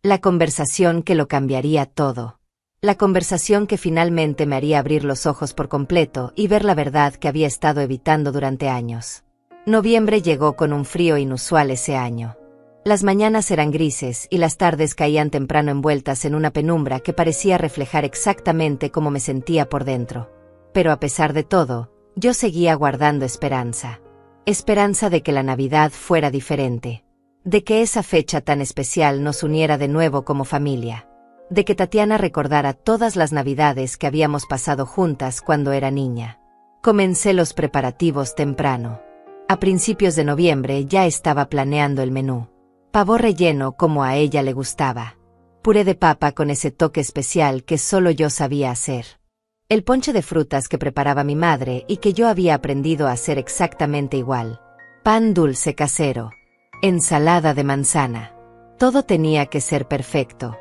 La conversación que lo cambiaría todo. La conversación que finalmente me haría abrir los ojos por completo y ver la verdad que había estado evitando durante años. Noviembre llegó con un frío inusual ese año. Las mañanas eran grises y las tardes caían temprano envueltas en una penumbra que parecía reflejar exactamente cómo me sentía por dentro. Pero a pesar de todo, yo seguía guardando esperanza. Esperanza de que la Navidad fuera diferente. De que esa fecha tan especial nos uniera de nuevo como familia. De que Tatiana recordara todas las Navidades que habíamos pasado juntas cuando era niña. Comencé los preparativos temprano. A principios de noviembre ya estaba planeando el menú. Pavo relleno como a ella le gustaba. Puré de papa con ese toque especial que solo yo sabía hacer. El ponche de frutas que preparaba mi madre y que yo había aprendido a hacer exactamente igual. Pan dulce casero. Ensalada de manzana. Todo tenía que ser perfecto.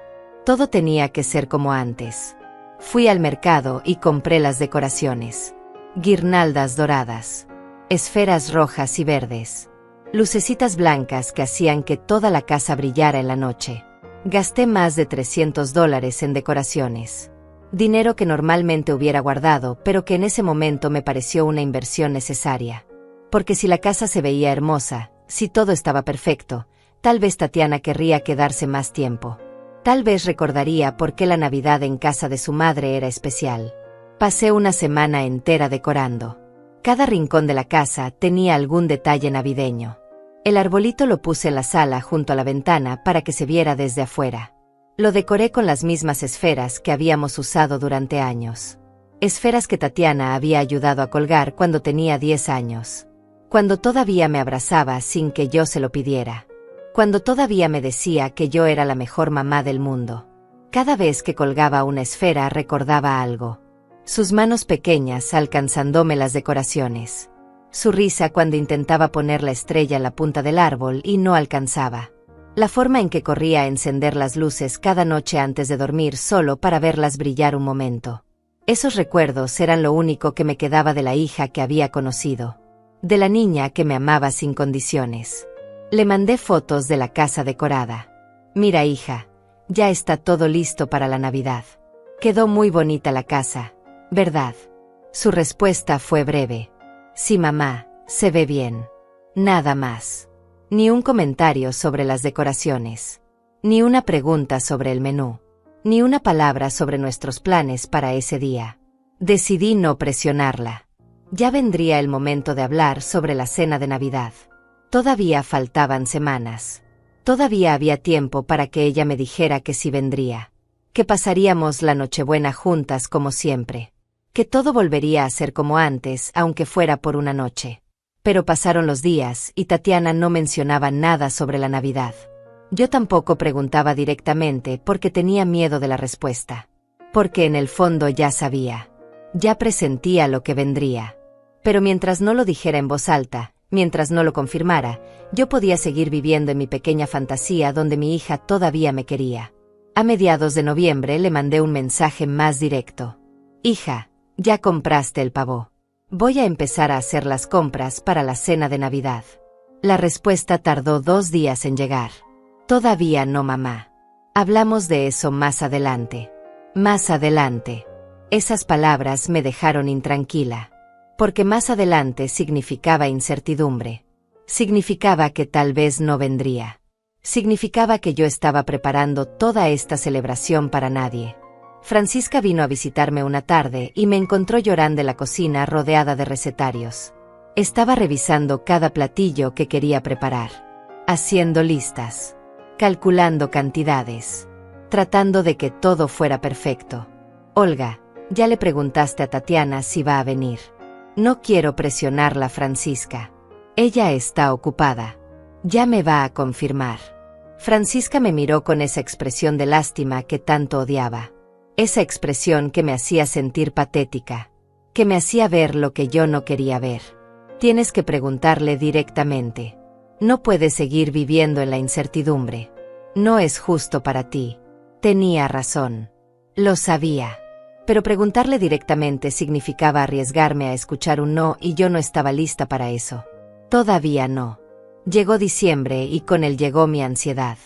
Todo tenía que ser como antes. Fui al mercado y compré las decoraciones. Guirnaldas doradas. Esferas rojas y verdes. Lucecitas blancas que hacían que toda la casa brillara en la noche. Gasté más de $300 en decoraciones. Dinero que normalmente hubiera guardado, pero que en ese momento me pareció una inversión necesaria. Porque si la casa se veía hermosa, si todo estaba perfecto, tal vez Tatiana querría quedarse más tiempo. Tal vez recordaría por qué la Navidad en casa de su madre era especial. Pasé una semana entera decorando. Cada rincón de la casa tenía algún detalle navideño. El arbolito lo puse en la sala junto a la ventana para que se viera desde afuera. Lo decoré con las mismas esferas que habíamos usado durante años. Esferas que Tatiana había ayudado a colgar cuando tenía 10 años. Cuando todavía me abrazaba sin que yo se lo pidiera. Cuando todavía me decía que yo era la mejor mamá del mundo. Cada vez que colgaba una esfera recordaba algo. Sus manos pequeñas alcanzándome las decoraciones. Su risa cuando intentaba poner la estrella en la punta del árbol y no alcanzaba. La forma en que corría a encender las luces cada noche antes de dormir solo para verlas brillar un momento. Esos recuerdos eran lo único que me quedaba de la hija que había conocido. De la niña que me amaba sin condiciones. Le mandé fotos de la casa decorada. Mira, hija, ya está todo listo para la Navidad. Quedó muy bonita la casa, ¿verdad? Su respuesta fue breve. Sí, mamá, se ve bien. Nada más. Ni un comentario sobre las decoraciones. Ni una pregunta sobre el menú. Ni una palabra sobre nuestros planes para ese día. Decidí no presionarla. Ya vendría el momento de hablar sobre la cena de Navidad. Todavía faltaban semanas. Todavía había tiempo para que ella me dijera que sí vendría. Que pasaríamos la Nochebuena juntas como siempre. Que todo volvería a ser como antes, aunque fuera por una noche. Pero pasaron los días y Tatiana no mencionaba nada sobre la Navidad. Yo tampoco preguntaba directamente porque tenía miedo de la respuesta. Porque en el fondo ya sabía. Ya presentía lo que vendría. Pero mientras no lo dijera en voz alta, mientras no lo confirmara, yo podía seguir viviendo en mi pequeña fantasía donde mi hija todavía me quería. A mediados de noviembre le mandé un mensaje más directo. Hija, ya compraste el pavo. Voy a empezar a hacer las compras para la cena de Navidad. La respuesta tardó 2 días en llegar. Todavía no, mamá. Hablamos de eso más adelante. Más adelante. Esas palabras me dejaron intranquila. Porque más adelante significaba incertidumbre. Significaba que tal vez no vendría. Significaba que yo estaba preparando toda esta celebración para nadie. Francisca vino a visitarme una tarde y me encontró llorando en la cocina rodeada de recetarios. Estaba revisando cada platillo que quería preparar. Haciendo listas. Calculando cantidades. Tratando de que todo fuera perfecto. Olga, ya le preguntaste a Tatiana si va a venir. No quiero presionarla, Francisca. Ella está ocupada. Ya me va a confirmar. Francisca me miró con esa expresión de lástima que tanto odiaba. Esa expresión que me hacía sentir patética. Que me hacía ver lo que yo no quería ver. Tienes que preguntarle directamente. No puedes seguir viviendo en la incertidumbre. No es justo para ti. Tenía razón. Lo sabía. Pero preguntarle directamente significaba arriesgarme a escuchar un no y yo no estaba lista para eso. Todavía no. Llegó diciembre y con él llegó mi ansiedad.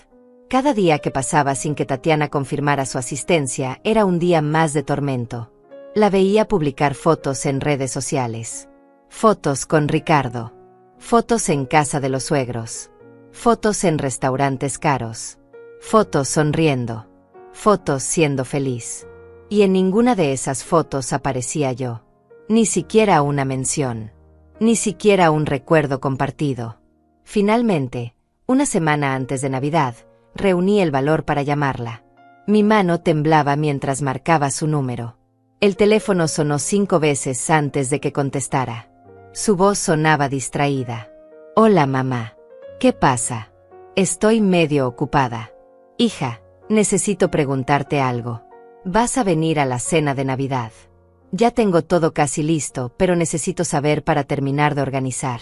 Cada día que pasaba sin que Tatiana confirmara su asistencia era un día más de tormento. La veía publicar fotos en redes sociales. Fotos con Ricardo. Fotos en casa de los suegros. Fotos en restaurantes caros. Fotos sonriendo. Fotos siendo feliz. Y en ninguna de esas fotos aparecía yo. Ni siquiera una mención. Ni siquiera un recuerdo compartido. Finalmente, una semana antes de Navidad, reuní el valor para llamarla. Mi mano temblaba mientras marcaba su número. El teléfono sonó 5 veces antes de que contestara. Su voz sonaba distraída. Hola, mamá. ¿Qué pasa? Estoy medio ocupada. Hija, necesito preguntarte algo. ¿Vas a venir a la cena de Navidad? Ya tengo todo casi listo, pero necesito saber para terminar de organizar.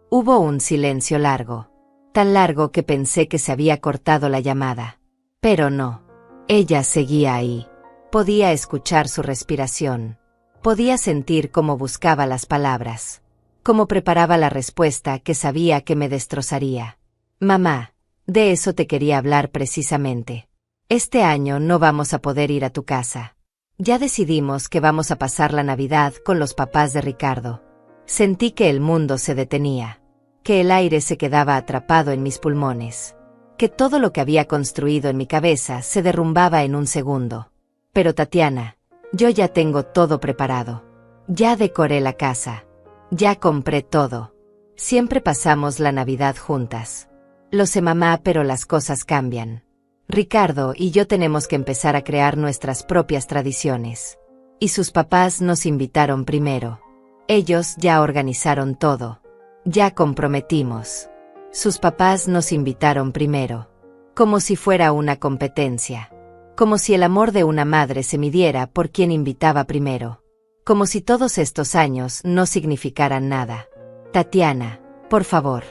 Hubo un silencio largo. Tan largo que pensé que se había cortado la llamada. Pero no. Ella seguía ahí. Podía escuchar su respiración. Podía sentir cómo buscaba las palabras. Cómo preparaba la respuesta que sabía que me destrozaría. Mamá, de eso te quería hablar precisamente. Este año no vamos a poder ir a tu casa. Ya decidimos que vamos a pasar la Navidad con los papás de Ricardo. Sentí que el mundo se detenía. Que el aire se quedaba atrapado en mis pulmones. Que todo lo que había construido en mi cabeza se derrumbaba en un segundo. Pero Tatiana, yo ya tengo todo preparado. Ya decoré la casa. Ya compré todo. Siempre pasamos la Navidad juntas. Lo sé, mamá, pero las cosas cambian. Ricardo y yo tenemos que empezar a crear nuestras propias tradiciones. Y sus papás nos invitaron primero. Ellos ya organizaron todo. Ya comprometimos. Sus papás nos invitaron primero. Como si fuera una competencia. Como si el amor de una madre se midiera por quien invitaba primero. Como si todos estos años no significaran nada. Tatiana, por favor.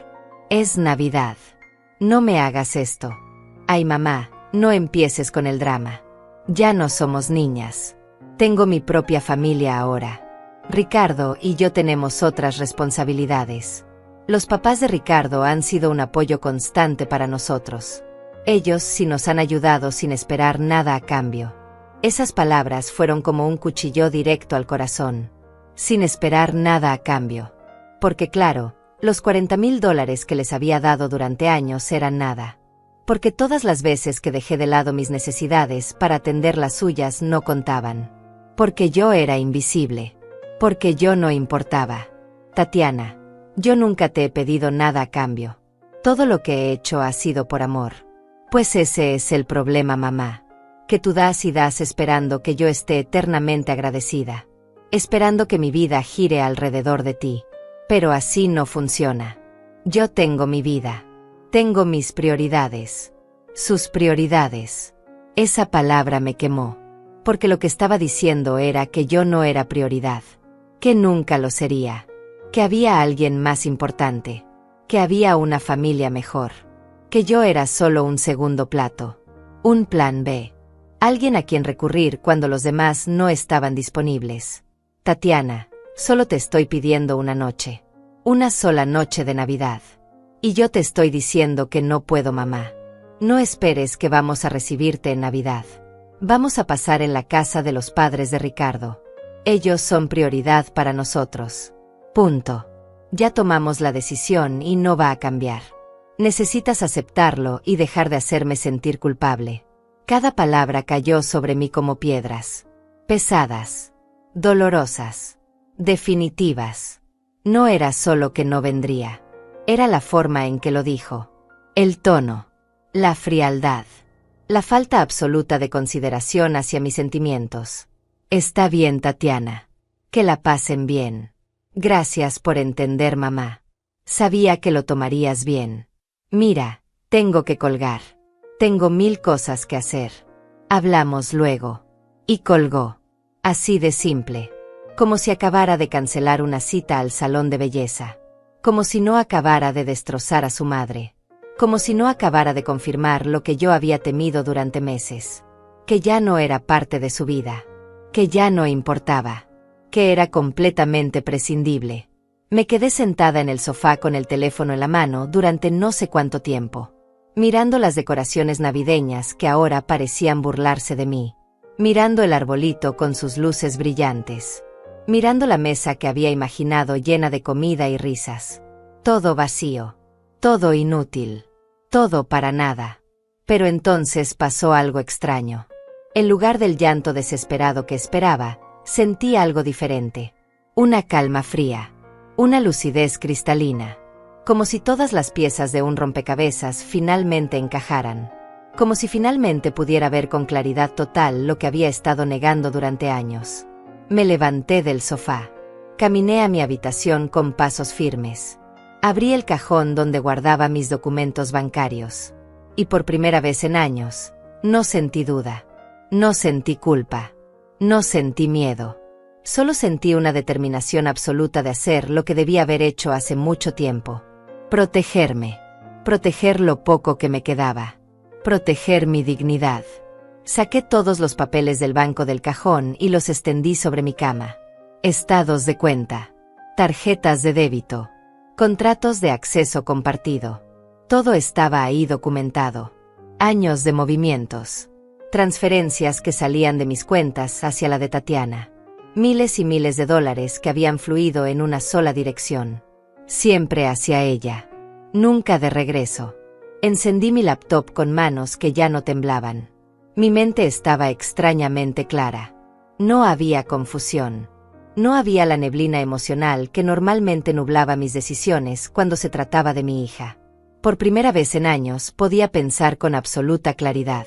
Es Navidad. No me hagas esto. Ay, mamá, no empieces con el drama. Ya no somos niñas. Tengo mi propia familia ahora. Ricardo y yo tenemos otras responsabilidades. Los papás de Ricardo han sido un apoyo constante para nosotros. Ellos sí nos han ayudado sin esperar nada a cambio. Esas palabras fueron como un cuchillo directo al corazón. Sin esperar nada a cambio. Porque claro, los $40,000 que les había dado durante años eran nada. Porque todas las veces que dejé de lado mis necesidades para atender las suyas no contaban. Porque yo era invisible. Porque yo no importaba. Tatiana, yo nunca te he pedido nada a cambio. Todo lo que he hecho ha sido por amor. Pues ese es el problema, mamá. Que tú das y das esperando que yo esté eternamente agradecida. Esperando que mi vida gire alrededor de ti. Pero así no funciona. Yo tengo mi vida. Tengo mis prioridades. Sus prioridades. Esa palabra me quemó. Porque lo que estaba diciendo era que yo no era prioridad. Que nunca lo sería. Que había alguien más importante. Que había una familia mejor. Que yo era solo un segundo plato. Un plan B. Alguien a quien recurrir cuando los demás no estaban disponibles. Tatiana, solo te estoy pidiendo una noche. Una sola noche de Navidad. Y yo te estoy diciendo que no puedo, mamá. No esperes que vamos a recibirte en Navidad. Vamos a pasar en la casa de los padres de Ricardo. Ellos son prioridad para nosotros. Punto. Ya tomamos la decisión y no va a cambiar. Necesitas aceptarlo y dejar de hacerme sentir culpable. Cada palabra cayó sobre mí como piedras. Pesadas. Dolorosas. Definitivas. No era solo que no vendría. Era la forma en que lo dijo. El tono. La frialdad. La falta absoluta de consideración hacia mis sentimientos. Está bien, Tatiana. Que la pasen bien. Gracias por entender, mamá. Sabía que lo tomarías bien. Mira, tengo que colgar. Tengo 1000 cosas que hacer. Hablamos luego. Y colgó. Así de simple. Como si acabara de cancelar una cita al salón de belleza. Como si no acabara de destrozar a su madre. Como si no acabara de confirmar lo que yo había temido durante meses. Que ya no era parte de su vida. Que ya no importaba. Que era completamente prescindible. Me quedé sentada en el sofá con el teléfono en la mano durante no sé cuánto tiempo. Mirando las decoraciones navideñas que ahora parecían burlarse de mí. Mirando el arbolito con sus luces brillantes. Mirando la mesa que había imaginado llena de comida y risas. Todo vacío. Todo inútil. Todo para nada. Pero entonces pasó algo extraño. En lugar del llanto desesperado que esperaba, sentí algo diferente. Una calma fría. Una lucidez cristalina. Como si todas las piezas de un rompecabezas finalmente encajaran. Como si finalmente pudiera ver con claridad total lo que había estado negando durante años. Me levanté del sofá. Caminé a mi habitación con pasos firmes. Abrí el cajón donde guardaba mis documentos bancarios. Y por primera vez en años, no sentí duda. No sentí culpa. No sentí miedo. Solo sentí una determinación absoluta de hacer lo que debía haber hecho hace mucho tiempo. Protegerme. Proteger lo poco que me quedaba. Proteger mi dignidad. Saqué todos los papeles del banco del cajón y los extendí sobre mi cama. Estados de cuenta. Tarjetas de débito. Contratos de acceso compartido. Todo estaba ahí documentado. Años de movimientos. Transferencias que salían de mis cuentas hacia la de Tatiana. Miles y miles de dólares que habían fluido en una sola dirección. Siempre hacia ella. Nunca de regreso. Encendí mi laptop con manos que ya no temblaban. Mi mente estaba extrañamente clara. No había confusión. No había la neblina emocional que normalmente nublaba mis decisiones cuando se trataba de mi hija. Por primera vez en años podía pensar con absoluta claridad.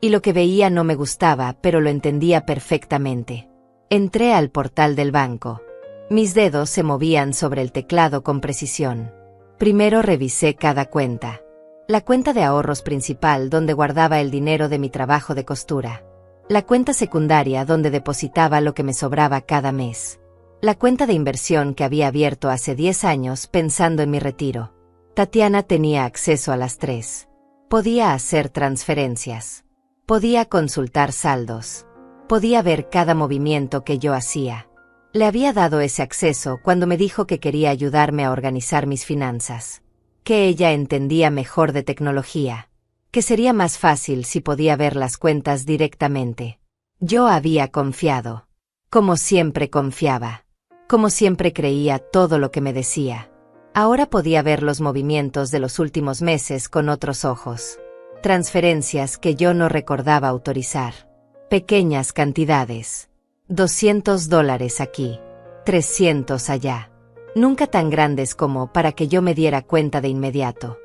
Y lo que veía no me gustaba, pero lo entendía perfectamente. Entré al portal del banco. Mis dedos se movían sobre el teclado con precisión. Primero revisé cada cuenta. La cuenta de ahorros principal donde guardaba el dinero de mi trabajo de costura. La cuenta secundaria donde depositaba lo que me sobraba cada mes. La cuenta de inversión que había abierto hace 10 años pensando en mi retiro. Tatiana tenía acceso a las 3. Podía hacer transferencias. Podía consultar saldos. Podía ver cada movimiento que yo hacía. Le había dado ese acceso cuando me dijo que quería ayudarme a organizar mis finanzas. Que ella entendía mejor de tecnología. Que sería más fácil si podía ver las cuentas directamente. Yo había confiado. Como siempre confiaba. Como siempre creía todo lo que me decía. Ahora podía ver los movimientos de los últimos meses con otros ojos. Transferencias que yo no recordaba autorizar. Pequeñas cantidades. $200 aquí. 300 allá. Nunca tan grandes como para que yo me diera cuenta de inmediato.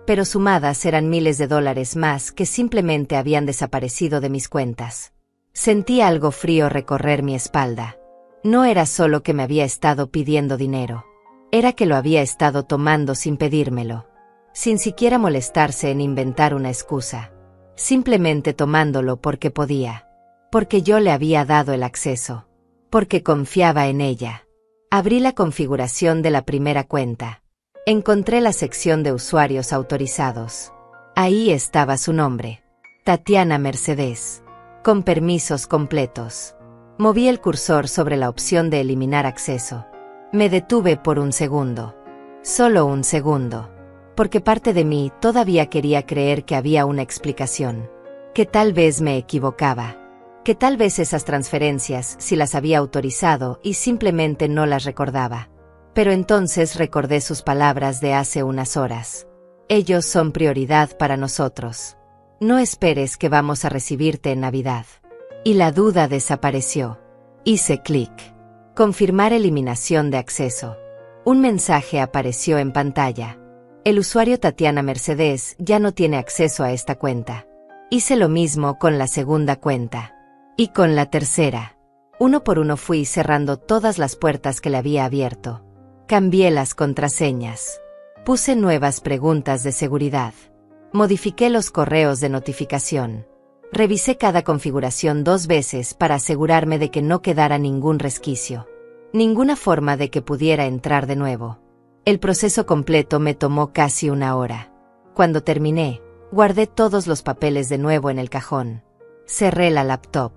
Pero sumadas eran miles de dólares más que simplemente habían desaparecido de mis cuentas. Sentí algo frío recorrer mi espalda. No era solo que me había estado pidiendo dinero. Era que lo había estado tomando sin pedírmelo. Sin siquiera molestarse en inventar una excusa. Simplemente tomándolo porque podía. Porque yo le había dado el acceso. Porque confiaba en ella. Abrí la configuración de la primera cuenta. Encontré la sección de usuarios autorizados. Ahí estaba su nombre. Tatiana Mercedes. Con permisos completos. Moví el cursor sobre la opción de eliminar acceso. Me detuve por un segundo. Solo un segundo. Porque parte de mí todavía quería creer que había una explicación. Que tal vez me equivocaba. Que tal vez esas transferencias sí las había autorizado y simplemente no las recordaba. Pero entonces recordé sus palabras de hace unas horas. Ellos son prioridad para nosotros. No esperes que vamos a recibirte en Navidad. Y la duda desapareció. Hice clic. Confirmar eliminación de acceso. Un mensaje apareció en pantalla. El usuario Tatiana Mercedes ya no tiene acceso a esta cuenta. Hice lo mismo con la segunda cuenta. Y con la tercera. Uno por uno fui cerrando todas las puertas que le había abierto. Cambié las contraseñas. Puse nuevas preguntas de seguridad. Modifiqué los correos de notificación. Revisé cada configuración 2 veces para asegurarme de que no quedara ningún resquicio. Ninguna forma de que pudiera entrar de nuevo. El proceso completo me tomó casi 1 hora. Cuando terminé, guardé todos los papeles de nuevo en el cajón. Cerré la laptop.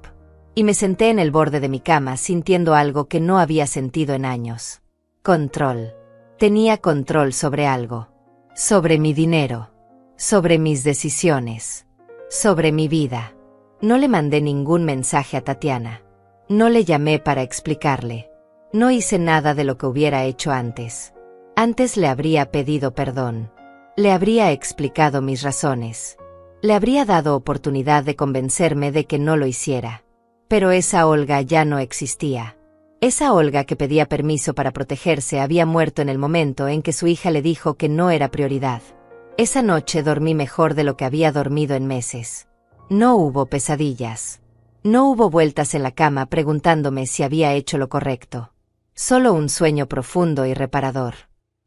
Y me senté en el borde de mi cama sintiendo algo que no había sentido en años. Control. Tenía control sobre algo. Sobre mi dinero. Sobre mis decisiones. Sobre mi vida. No le mandé ningún mensaje a Tatiana. No le llamé para explicarle. No hice nada de lo que hubiera hecho antes. Antes le habría pedido perdón. Le habría explicado mis razones. Le habría dado oportunidad de convencerme de que no lo hiciera. Pero esa Olga ya no existía. Esa Olga que pedía permiso para protegerse había muerto en el momento en que su hija le dijo que no era prioridad. Esa noche dormí mejor de lo que había dormido en meses. No hubo pesadillas. No hubo vueltas en la cama preguntándome si había hecho lo correcto. Solo un sueño profundo y reparador.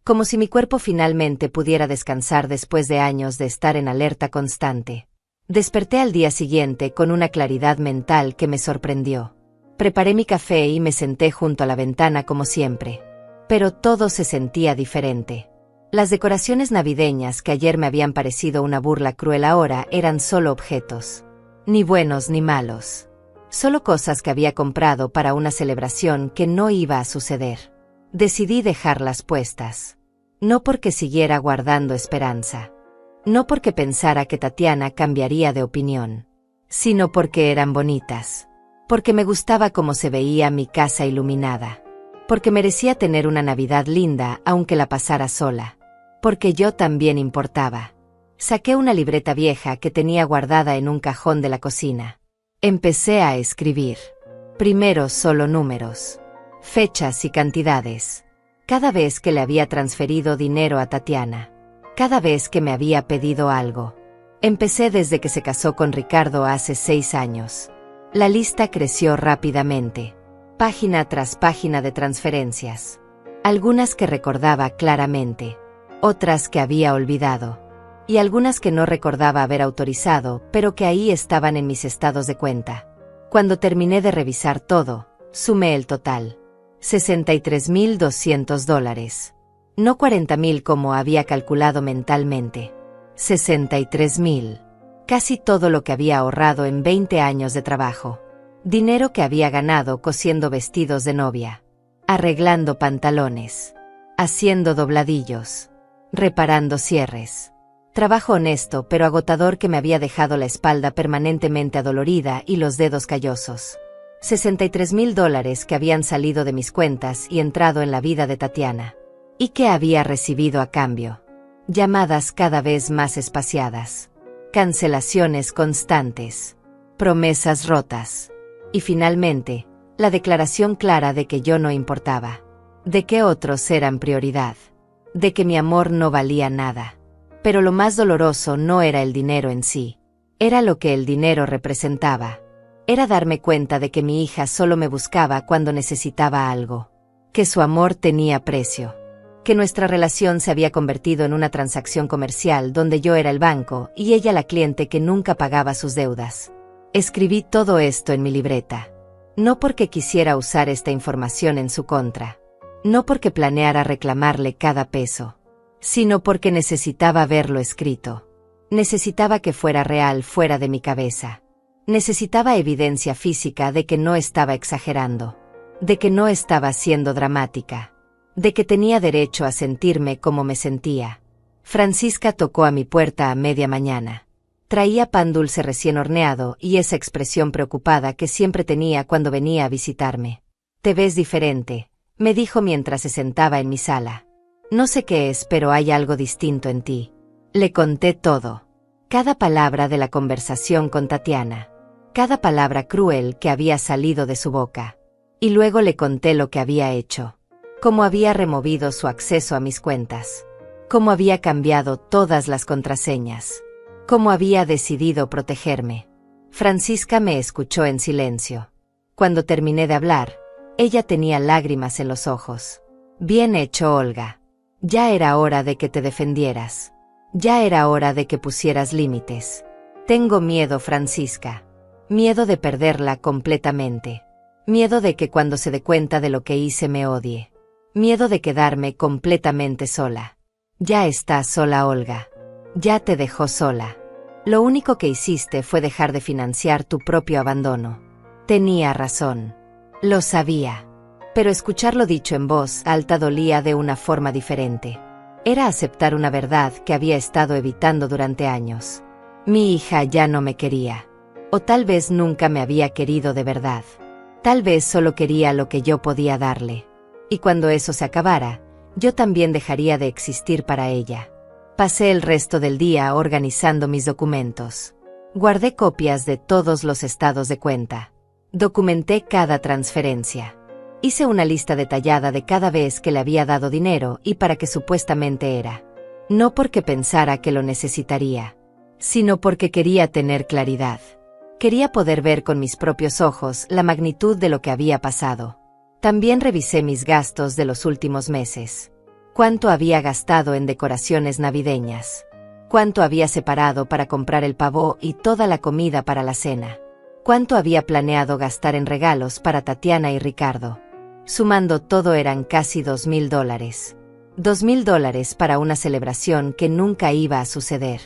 Como si mi cuerpo finalmente pudiera descansar después de años de estar en alerta constante. Desperté al día siguiente con una claridad mental que me sorprendió. Preparé mi café y me senté junto a la ventana como siempre. Pero todo se sentía diferente. Las decoraciones navideñas que ayer me habían parecido una burla cruel ahora eran solo objetos. Ni buenos ni malos. Solo cosas que había comprado para una celebración que no iba a suceder. Decidí dejarlas puestas. No porque siguiera guardando esperanza. No porque pensara que Tatiana cambiaría de opinión. Sino porque eran bonitas. Porque me gustaba cómo se veía mi casa iluminada. Porque merecía tener una Navidad linda aunque la pasara sola. Porque yo también importaba. Saqué una libreta vieja que tenía guardada en un cajón de la cocina. Empecé a escribir. Primero solo números. Fechas y cantidades. Cada vez que le había transferido dinero a Tatiana. Cada vez que me había pedido algo. Empecé desde que se casó con Ricardo hace 6 años. La lista creció rápidamente. Página tras página de transferencias. Algunas que recordaba claramente. Otras que había olvidado. Y algunas que no recordaba haber autorizado, pero que ahí estaban en mis estados de cuenta. Cuando terminé de revisar todo, sumé el total. $63.200. No 40.000 como había calculado mentalmente. $63,000. Casi todo lo que había ahorrado en 20 años de trabajo. Dinero que había ganado cosiendo vestidos de novia, arreglando pantalones, haciendo dobladillos, reparando cierres. Trabajo honesto pero agotador que me había dejado la espalda permanentemente adolorida y los dedos callosos. $63,000 que habían salido de mis cuentas y entrado en la vida de Tatiana. ¿Y qué había recibido a cambio? Llamadas cada vez más espaciadas. Cancelaciones constantes. Promesas rotas. Y finalmente, la declaración clara de que yo no importaba. De que otros eran prioridad. De que mi amor no valía nada. Pero lo más doloroso no era el dinero en sí. Era lo que el dinero representaba. Era darme cuenta de que mi hija solo me buscaba cuando necesitaba algo. Que su amor tenía precio. Que nuestra relación se había convertido en una transacción comercial donde yo era el banco y ella la cliente que nunca pagaba sus deudas. Escribí todo esto en mi libreta. No porque quisiera usar esta información en su contra. No porque planeara reclamarle cada peso. Sino porque necesitaba verlo escrito. Necesitaba que fuera real fuera de mi cabeza. Necesitaba evidencia física de que no estaba exagerando. De que no estaba siendo dramática. De que tenía derecho a sentirme como me sentía. Francisca tocó a mi puerta a media mañana. Traía pan dulce recién horneado y esa expresión preocupada que siempre tenía cuando venía a visitarme. «Te ves diferente», me dijo mientras se sentaba en mi sala. «No sé qué es, pero hay algo distinto en ti». Le conté todo. Cada palabra de la conversación con Tatiana. Cada palabra cruel que había salido de su boca. Y luego le conté lo que había hecho. Cómo había removido su acceso a mis cuentas. Cómo había cambiado todas las contraseñas. Cómo había decidido protegerme. Francisca me escuchó en silencio. Cuando terminé de hablar, ella tenía lágrimas en los ojos. «Bien hecho, Olga. Ya era hora de que te defendieras. Ya era hora de que pusieras límites. Tengo miedo, Francisca. Miedo de perderla completamente. Miedo de que cuando se dé cuenta de lo que hice me odie. Miedo de quedarme completamente sola». «Ya estás sola, Olga. Ya te dejó sola. Lo único que hiciste fue dejar de financiar tu propio abandono». Tenía razón. Lo sabía. Pero escucharlo dicho en voz alta dolía de una forma diferente. Era aceptar una verdad que había estado evitando durante años. Mi hija ya no me quería. O tal vez nunca me había querido de verdad. Tal vez solo quería lo que yo podía darle. Y cuando eso se acabara, yo también dejaría de existir para ella. Pasé el resto del día organizando mis documentos. Guardé copias de todos los estados de cuenta. Documenté cada transferencia. Hice una lista detallada de cada vez que le había dado dinero y para qué supuestamente era. No porque pensara que lo necesitaría, sino porque quería tener claridad. Quería poder ver con mis propios ojos la magnitud de lo que había pasado. También revisé mis gastos de los últimos meses. Cuánto había gastado en decoraciones navideñas. Cuánto había separado para comprar el pavó y toda la comida para la cena. Cuánto había planeado gastar en regalos para Tatiana y Ricardo. Sumando todo eran casi $2,000. $2,000 para una celebración que nunca iba a suceder.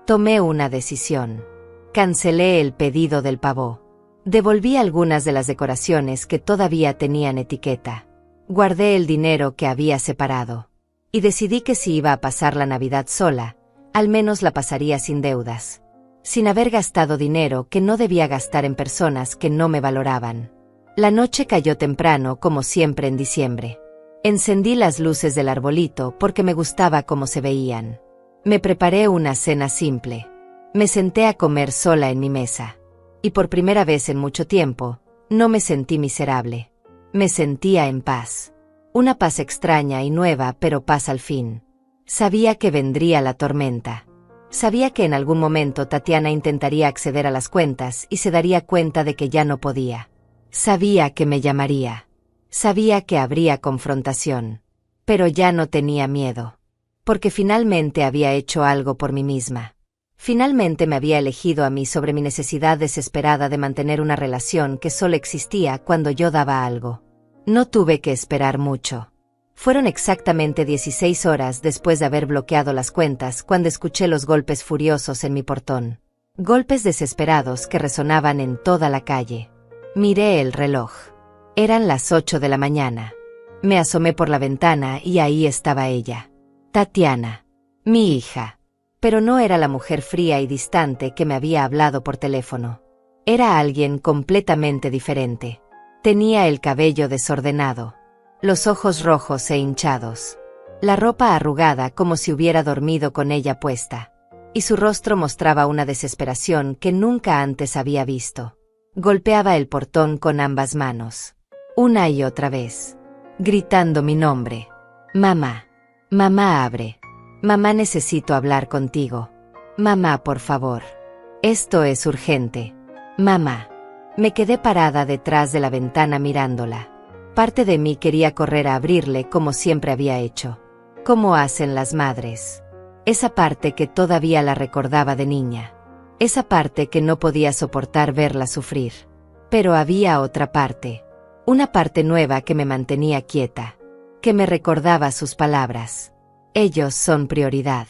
Tomé una decisión. Cancelé el pedido del pavó. Devolví algunas de las decoraciones que todavía tenían etiqueta. Guardé el dinero que había separado. Y decidí que si iba a pasar la Navidad sola, al menos la pasaría sin deudas. Sin haber gastado dinero que no debía gastar en personas que no me valoraban. La noche cayó temprano como siempre en diciembre. Encendí las luces del arbolito porque me gustaba cómo se veían. Me preparé una cena simple. Me senté a comer sola en mi mesa. Y por primera vez en mucho tiempo, no me sentí miserable. Me sentía en paz. Una paz extraña y nueva, pero paz al fin. Sabía que vendría la tormenta. Sabía que en algún momento Tatiana intentaría acceder a las cuentas y se daría cuenta de que ya no podía. Sabía que me llamaría. Sabía que habría confrontación. Pero ya no tenía miedo. Porque finalmente había hecho algo por mí misma. Finalmente me había elegido a mí sobre mi necesidad desesperada de mantener una relación que solo existía cuando yo daba algo. No tuve que esperar mucho. Fueron exactamente 16 horas después de haber bloqueado las cuentas cuando escuché los golpes furiosos en mi portón. Golpes desesperados que resonaban en toda la calle. Miré el reloj. Eran las 8 de la mañana. Me asomé por la ventana y ahí estaba ella. Tatiana. Mi hija. Pero no era la mujer fría y distante que me había hablado por teléfono. Era alguien completamente diferente. Tenía el cabello desordenado, los ojos rojos e hinchados, la ropa arrugada como si hubiera dormido con ella puesta, y su rostro mostraba una desesperación que nunca antes había visto. Golpeaba el portón con ambas manos, una y otra vez, gritando mi nombre. Mamá, mamá, abre. Mamá, necesito hablar contigo. Mamá, por favor. Esto es urgente. Mamá. Me quedé parada detrás de la ventana mirándola. Parte de mí quería correr a abrirle como siempre había hecho. Como hacen las madres. Esa parte que todavía la recordaba de niña. Esa parte que no podía soportar verla sufrir. Pero había otra parte. Una parte nueva que me mantenía quieta. Que me recordaba sus palabras. Ellos son prioridad.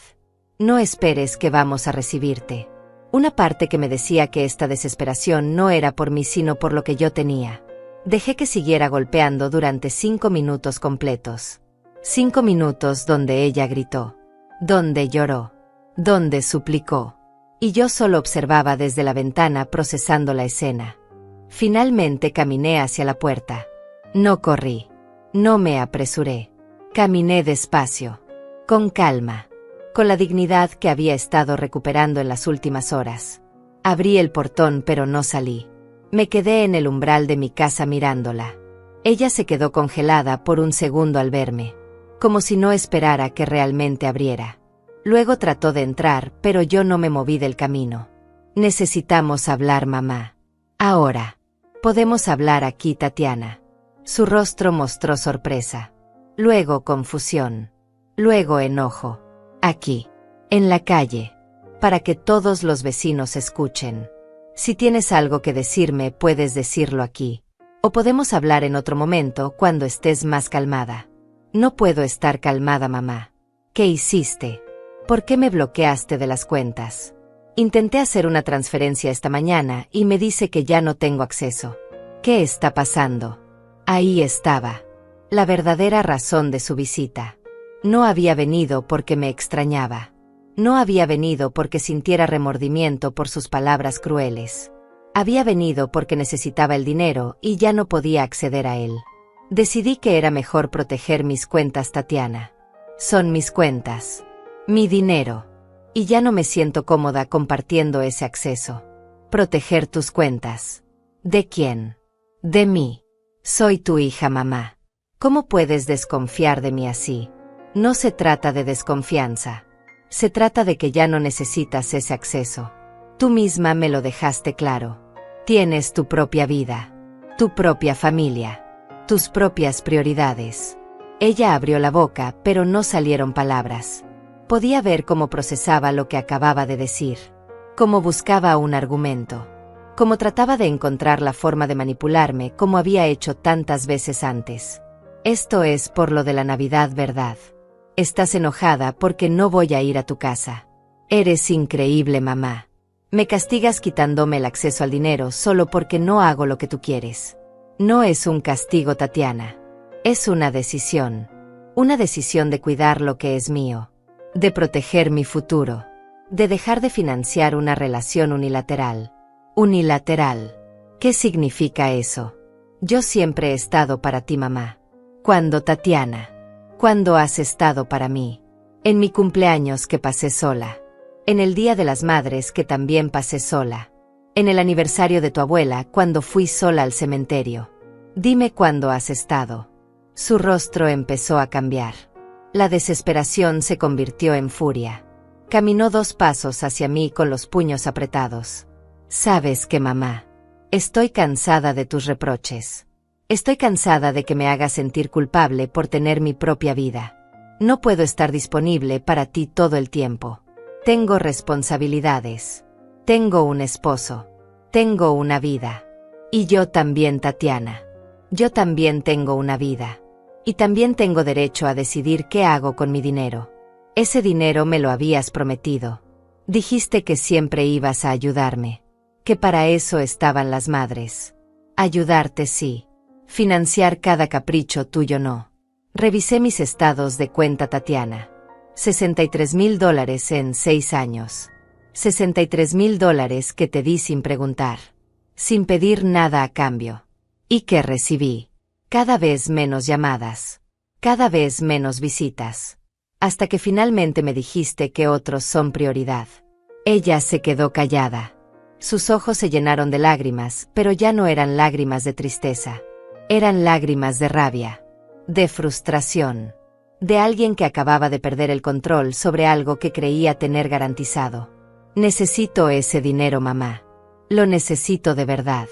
No esperes que vamos a recibirte. Una parte que me decía que esta desesperación no era por mí sino por lo que yo tenía. Dejé que siguiera golpeando durante 5 minutos completos. 5 minutos donde ella gritó, donde lloró, donde suplicó. Y yo solo observaba desde la ventana procesando la escena. Finalmente caminé hacia la puerta. No corrí. No me apresuré. Caminé despacio. Con calma. Con la dignidad que había estado recuperando en las últimas horas. Abrí el portón pero no salí. Me quedé en el umbral de mi casa mirándola. Ella se quedó congelada por un segundo al verme, como si no esperara que realmente abriera. Luego trató de entrar, pero yo no me moví del camino. Necesitamos hablar, mamá. Ahora. Podemos hablar aquí, Tatiana. Su rostro mostró sorpresa. Luego confusión. Luego enojo. Aquí, en la calle, para que todos los vecinos escuchen. Si tienes algo que decirme, puedes decirlo aquí. O podemos hablar en otro momento cuando estés más calmada. No puedo estar calmada, mamá. ¿Qué hiciste? ¿Por qué me bloqueaste de las cuentas? Intenté hacer una transferencia esta mañana y me dice que ya no tengo acceso. ¿Qué está pasando? Ahí estaba. La verdadera razón de su visita. No había venido porque me extrañaba. No había venido porque sintiera remordimiento por sus palabras crueles. Había venido porque necesitaba el dinero y ya no podía acceder a él. Decidí que era mejor proteger mis cuentas, Tatiana. Son mis cuentas. Mi dinero. Y ya no me siento cómoda compartiendo ese acceso. Proteger tus cuentas. ¿De quién? De mí. Soy tu hija, mamá. ¿Cómo puedes desconfiar de mí así? No se trata de desconfianza. Se trata de que ya no necesitas ese acceso. Tú misma me lo dejaste claro. Tienes tu propia vida, tu propia familia, tus propias prioridades. Ella abrió la boca, pero no salieron palabras. Podía ver cómo procesaba lo que acababa de decir, cómo buscaba un argumento, cómo trataba de encontrar la forma de manipularme como había hecho tantas veces antes. Esto es por lo de la Navidad, ¿verdad? Estás enojada porque no voy a ir a tu casa. Eres increíble, mamá. Me castigas quitándome el acceso al dinero solo porque no hago lo que tú quieres. No es un castigo, Tatiana. Es una decisión. Una decisión de cuidar lo que es mío. De proteger mi futuro. De dejar de financiar una relación unilateral. Unilateral. ¿Qué significa eso? Yo siempre he estado para ti, mamá. ¿Cuándo, Tatiana? ¿Cuándo has estado para mí? En mi cumpleaños que pasé sola. En el Día de las Madres que también pasé sola. En el aniversario de tu abuela cuando fui sola al cementerio. Dime cuándo has estado. Su rostro empezó a cambiar. La desesperación se convirtió en furia. Caminó 2 pasos hacia mí con los puños apretados. ¿Sabes qué, mamá? Estoy cansada de tus reproches. Estoy cansada de que me hagas sentir culpable por tener mi propia vida. No puedo estar disponible para ti todo el tiempo. Tengo responsabilidades. Tengo un esposo. Tengo una vida. Y yo también, Tatiana. Yo también tengo una vida. Y también tengo derecho a decidir qué hago con mi dinero. Ese dinero me lo habías prometido. Dijiste que siempre ibas a ayudarme. Que para eso estaban las madres. Ayudarte sí. Financiar cada capricho tuyo no. Revisé mis estados de cuenta, Tatiana. $63,000 en 6 años. $63,000 que te di sin preguntar. Sin pedir nada a cambio. ¿Y qué recibí? Cada vez menos llamadas. Cada vez menos visitas. Hasta que finalmente me dijiste que otros son prioridad. Ella se quedó callada. Sus ojos se llenaron de lágrimas, pero ya no eran lágrimas de tristeza. Eran lágrimas de rabia. De frustración. De alguien que acababa de perder el control sobre algo que creía tener garantizado. Necesito ese dinero, mamá. Lo necesito de verdad.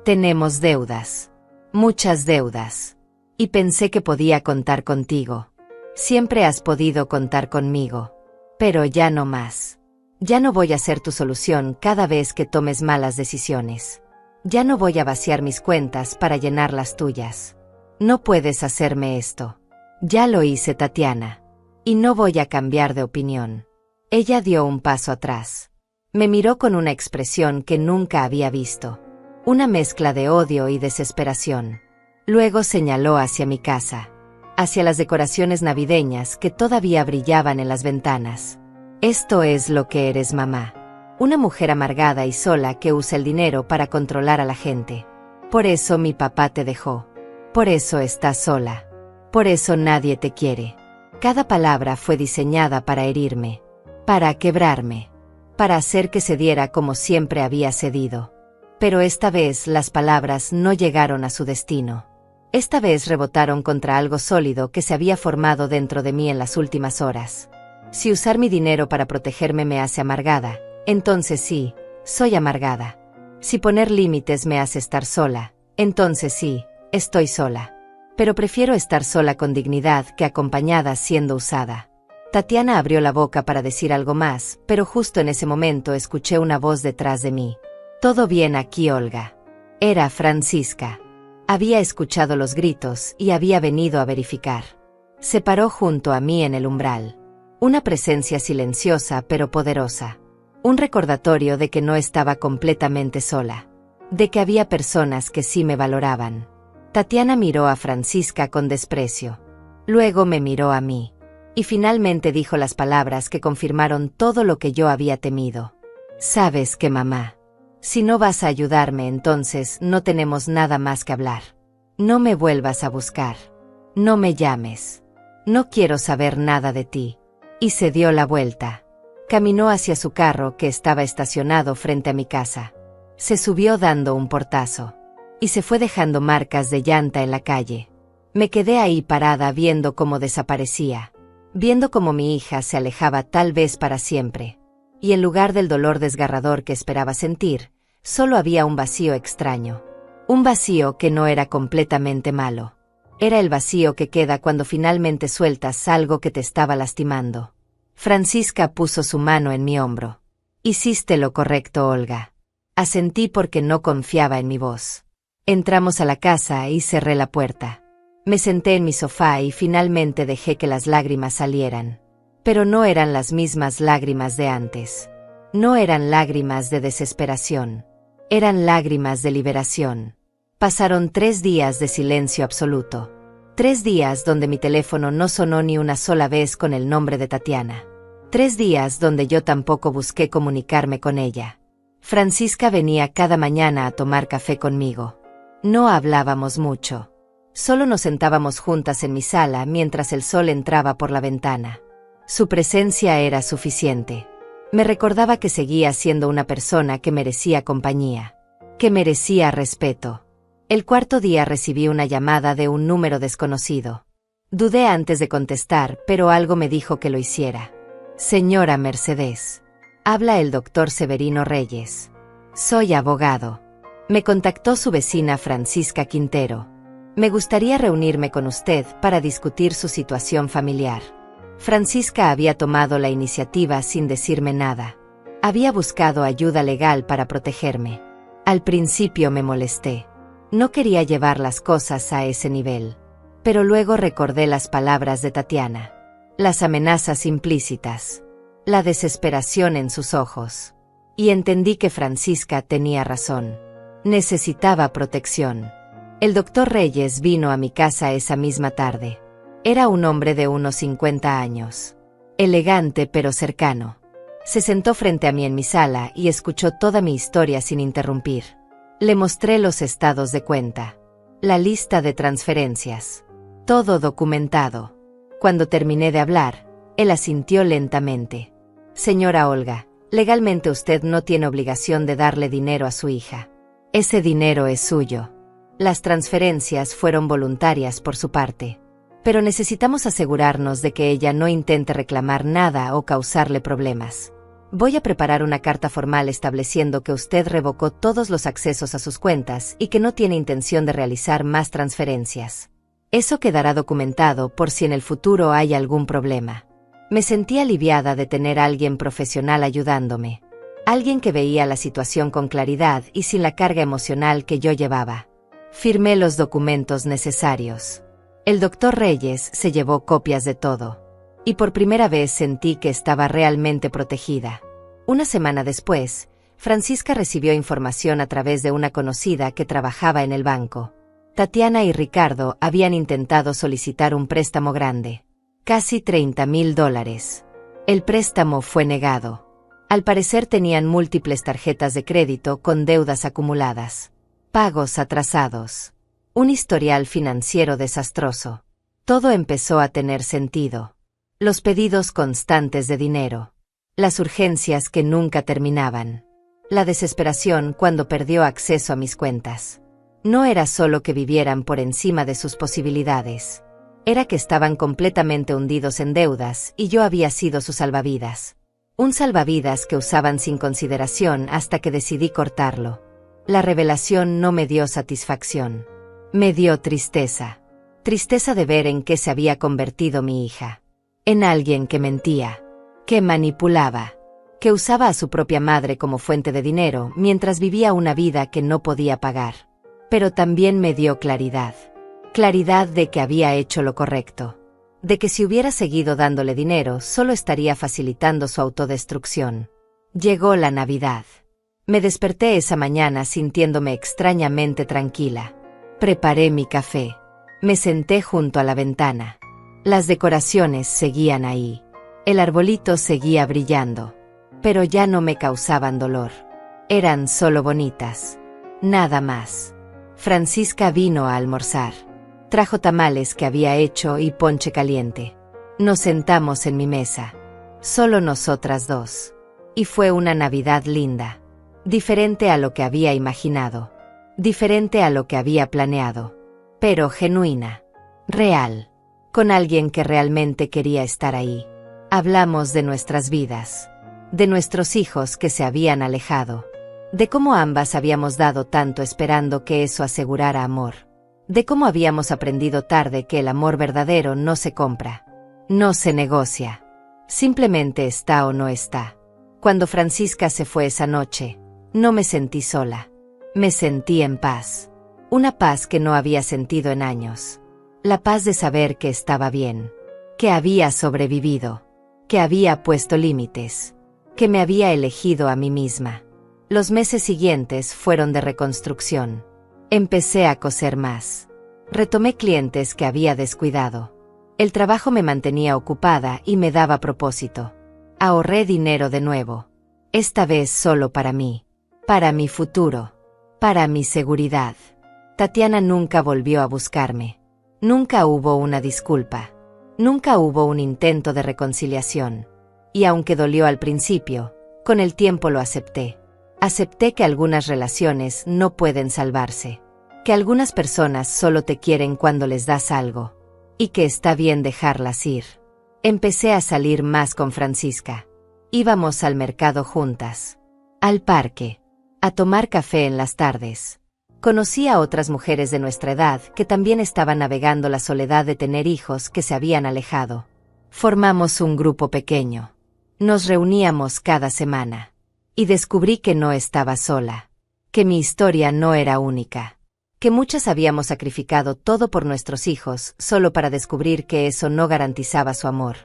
Tenemos deudas. Muchas deudas. Y pensé que podía contar contigo. Siempre has podido contar conmigo. Pero ya no más. Ya no voy a ser tu solución cada vez que tomes malas decisiones. Ya no voy a vaciar mis cuentas para llenar las tuyas. No puedes hacerme esto. Ya lo hice, Tatiana. Y no voy a cambiar de opinión. Ella dio un paso atrás. Me miró con una expresión que nunca había visto. Una mezcla de odio y desesperación. Luego señaló hacia mi casa. Hacia las decoraciones navideñas que todavía brillaban en las ventanas. Esto es lo que eres, mamá. Una mujer amargada y sola que usa el dinero para controlar a la gente. Por eso mi papá te dejó. Por eso estás sola. Por eso nadie te quiere. Cada palabra fue diseñada para herirme. Para quebrarme. Para hacer que cediera como siempre había cedido. Pero esta vez las palabras no llegaron a su destino. Esta vez rebotaron contra algo sólido que se había formado dentro de mí en las últimas horas. Si usar mi dinero para protegerme me hace amargada, entonces sí, soy amargada. Si poner límites me hace estar sola, entonces sí, estoy sola. Pero prefiero estar sola con dignidad que acompañada siendo usada. Tatiana abrió la boca para decir algo más, pero justo en ese momento escuché una voz detrás de mí. «¿Todo bien aquí, Olga?» Era Francisca. Había escuchado los gritos y había venido a verificar. Se paró junto a mí en el umbral. Una presencia silenciosa pero poderosa. Un recordatorio de que no estaba completamente sola. De que había personas que sí me valoraban. Tatiana miró a Francisca con desprecio. Luego me miró a mí. Y finalmente dijo las palabras que confirmaron todo lo que yo había temido. «¿Sabes qué, mamá? Si no vas a ayudarme, entonces no tenemos nada más que hablar. No me vuelvas a buscar. No me llames. No quiero saber nada de ti». Y se dio la vuelta. Caminó hacia su carro que estaba estacionado frente a mi casa. Se subió dando un portazo. Y se fue dejando marcas de llanta en la calle. Me quedé ahí parada viendo cómo desaparecía. Viendo cómo mi hija se alejaba tal vez para siempre. Y en lugar del dolor desgarrador que esperaba sentir, solo había un vacío extraño. Un vacío que no era completamente malo. Era el vacío que queda cuando finalmente sueltas algo que te estaba lastimando. Francisca puso su mano en mi hombro. «Hiciste lo correcto, Olga». Asentí porque no confiaba en mi voz. Entramos a la casa y cerré la puerta. Me senté en mi sofá y finalmente dejé que las lágrimas salieran. Pero no eran las mismas lágrimas de antes. No eran lágrimas de desesperación. Eran lágrimas de liberación. Pasaron 3 días de silencio absoluto. 3 días donde mi teléfono no sonó ni una sola vez con el nombre de Tatiana. 3 días donde yo tampoco busqué comunicarme con ella. Francisca venía cada mañana a tomar café conmigo. No hablábamos mucho. Solo nos sentábamos juntas en mi sala mientras el sol entraba por la ventana. Su presencia era suficiente. Me recordaba que seguía siendo una persona que merecía compañía. Que merecía respeto. El 4.º día recibí una llamada de un número desconocido. Dudé antes de contestar, pero algo me dijo que lo hiciera. «Señora Mercedes. Habla el doctor Severino Reyes. Soy abogado. Me contactó su vecina Francisca Quintero. Me gustaría reunirme con usted para discutir su situación familiar». Francisca había tomado la iniciativa sin decirme nada. Había buscado ayuda legal para protegerme. Al principio me molesté. No quería llevar las cosas a ese nivel. Pero luego recordé las palabras de Tatiana, las amenazas implícitas, la desesperación en sus ojos. Y entendí que Francisca tenía razón. Necesitaba protección. El doctor Reyes vino a mi casa esa misma tarde. Era un hombre de unos 50 años. Elegante pero cercano. Se sentó frente a mí en mi sala y escuchó toda mi historia sin interrumpir. Le mostré los estados de cuenta, la lista de transferencias, todo documentado. Cuando terminé de hablar, él asintió lentamente. Señora Olga, legalmente usted no tiene obligación de darle dinero a su hija. Ese dinero es suyo. Las transferencias fueron voluntarias por su parte. Pero necesitamos asegurarnos de que ella no intente reclamar nada o causarle problemas. Voy a preparar una carta formal estableciendo que usted revocó todos los accesos a sus cuentas y que no tiene intención de realizar más transferencias. Eso quedará documentado por si en el futuro hay algún problema. Me sentí aliviada de tener a alguien profesional ayudándome. Alguien que veía la situación con claridad y sin la carga emocional que yo llevaba. Firmé los documentos necesarios. El doctor Reyes se llevó copias de todo. Y por primera vez sentí que estaba realmente protegida. Una semana después, Francisca recibió información a través de una conocida que trabajaba en el banco. Tatiana y Ricardo habían intentado solicitar un préstamo grande. Casi $30,000. El préstamo fue negado. Al parecer tenían múltiples tarjetas de crédito con deudas acumuladas. Pagos atrasados. Un historial financiero desastroso. Todo empezó a tener sentido. Los pedidos constantes de dinero. Las urgencias que nunca terminaban. La desesperación cuando perdió acceso a mis cuentas. No era solo que vivieran por encima de sus posibilidades. Era que estaban completamente hundidos en deudas y yo había sido su salvavidas. Un salvavidas que usaban sin consideración hasta que decidí cortarlo. La revelación no me dio satisfacción. Me dio tristeza. Tristeza de ver en qué se había convertido mi hija. En alguien que mentía, que manipulaba, que usaba a su propia madre como fuente de dinero mientras vivía una vida que no podía pagar. Pero también me dio claridad. Claridad de que había hecho lo correcto. De que si hubiera seguido dándole dinero solo estaría facilitando su autodestrucción. Llegó la Navidad. Me desperté esa mañana sintiéndome extrañamente tranquila. Preparé mi café. Me senté junto a la ventana. Las decoraciones seguían ahí. El arbolito seguía brillando. Pero ya no me causaban dolor. Eran solo bonitas. Nada más. Francisca vino a almorzar. Trajo tamales que había hecho y ponche caliente. Nos sentamos en mi mesa. Solo nosotras dos. Y fue una Navidad linda. Diferente a lo que había imaginado. Diferente a lo que había planeado. Pero genuina. Real. Con alguien que realmente quería estar ahí. Hablamos de nuestras vidas. De nuestros hijos que se habían alejado. De cómo ambas habíamos dado tanto esperando que eso asegurara amor. De cómo habíamos aprendido tarde que el amor verdadero no se compra. No se negocia. Simplemente está o no está. Cuando Francisca se fue esa noche, no me sentí sola. Me sentí en paz. Una paz que no había sentido en años. La paz de saber que estaba bien. Que había sobrevivido. Que había puesto límites. Que me había elegido a mí misma. Los meses siguientes fueron de reconstrucción. Empecé a coser más. Retomé clientes que había descuidado. El trabajo me mantenía ocupada y me daba propósito. Ahorré dinero de nuevo. Esta vez solo para mí. Para mi futuro. Para mi seguridad. Tatiana nunca volvió a buscarme. Nunca hubo una disculpa. Nunca hubo un intento de reconciliación. Y aunque dolió al principio, con el tiempo lo acepté. Acepté que algunas relaciones no pueden salvarse. Que algunas personas solo te quieren cuando les das algo. Y que está bien dejarlas ir. Empecé a salir más con Francisca. Íbamos al mercado juntas. Al parque. A tomar café en las tardes. Conocí a otras mujeres de nuestra edad que también estaban navegando la soledad de tener hijos que se habían alejado. Formamos un grupo pequeño. Nos reuníamos cada semana. Y descubrí que no estaba sola. Que mi historia no era única. que muchas habíamos sacrificado todo por nuestros hijos solo para descubrir que eso no garantizaba su amor.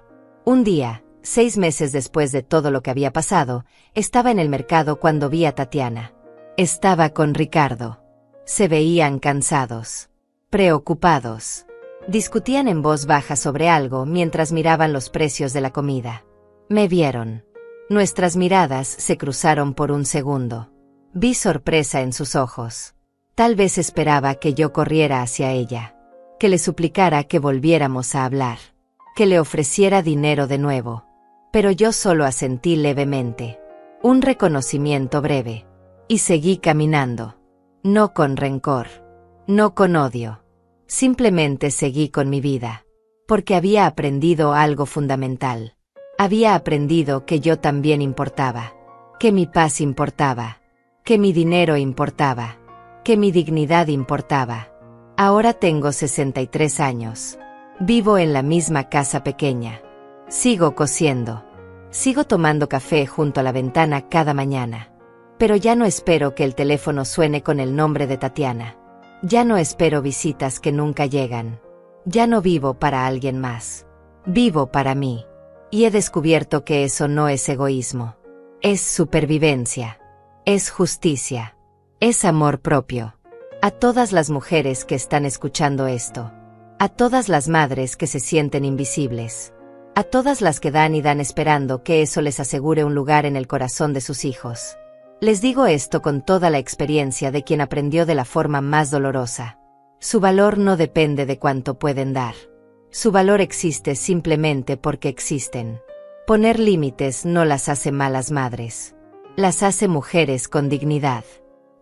Un día, 6 meses después de todo lo que había pasado, estaba en el mercado cuando vi a Tatiana. Estaba con Ricardo. Se veían cansados, preocupados. Discutían en voz baja sobre algo mientras miraban los precios de la comida. Me vieron. Nuestras miradas se cruzaron por un segundo. Vi sorpresa en sus ojos. Tal vez esperaba que yo corriera hacia ella, que le suplicara que volviéramos a hablar, que le ofreciera dinero de nuevo. Pero yo solo asentí levemente. Un reconocimiento breve. Y seguí caminando. No con rencor. No con odio. Simplemente seguí con mi vida. Porque había aprendido algo fundamental. Había aprendido que yo también importaba. Que mi paz importaba. Que mi dinero importaba. Que mi dignidad importaba. Ahora tengo 63 años. Vivo en la misma casa pequeña. Sigo cosiendo. Sigo tomando café junto a la ventana cada mañana. Pero ya no espero que el teléfono suene con el nombre de Tatiana. Ya no espero visitas que nunca llegan. Ya no vivo para alguien más. Vivo para mí. Y he descubierto que eso no es egoísmo. Es supervivencia. Es justicia. Es amor propio. A todas las mujeres que están escuchando esto. A todas las madres que se sienten invisibles. A todas las que dan y dan esperando que eso les asegure un lugar en el corazón de sus hijos. Les digo esto con toda la experiencia de quien aprendió de la forma más dolorosa. Su valor no depende de cuánto pueden dar. Su valor existe simplemente porque existen. Poner límites no las hace malas madres. Las hace mujeres con dignidad.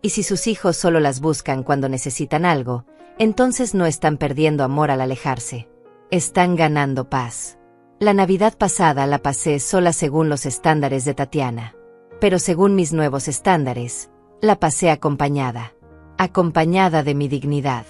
Y si sus hijos solo las buscan cuando necesitan algo, entonces no están perdiendo amor al alejarse. Están ganando paz. La Navidad pasada la pasé sola según los estándares de Tatiana. Pero según mis nuevos estándares, la pasé acompañada. Acompañada de mi dignidad.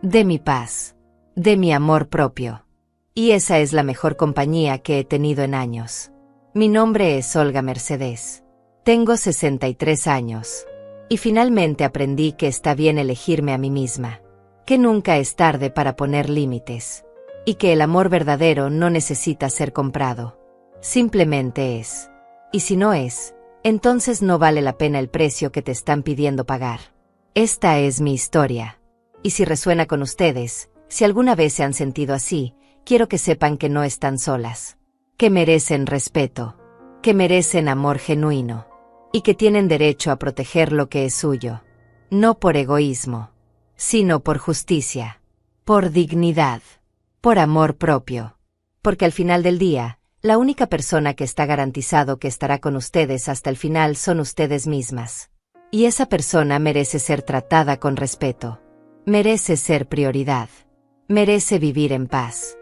De mi paz. De mi amor propio. Y esa es la mejor compañía que he tenido en años. Mi nombre es Olga Mercedes. Tengo 63 años. Y finalmente aprendí que está bien elegirme a mí misma. Que nunca es tarde para poner límites. Y que el amor verdadero no necesita ser comprado. Simplemente es. Y si no es, entonces no vale la pena el precio que te están pidiendo pagar. Esta es mi historia. Y si resuena con ustedes, si alguna vez se han sentido así, quiero que sepan que no están solas. Que merecen respeto. Que merecen amor genuino. Y que tienen derecho a proteger lo que es suyo. No por egoísmo, sino por justicia. Por dignidad. Por amor propio. Porque al final del día, la única persona que está garantizado que estará con ustedes hasta el final son ustedes mismas. Y esa persona merece ser tratada con respeto. Merece ser prioridad. Merece vivir en paz.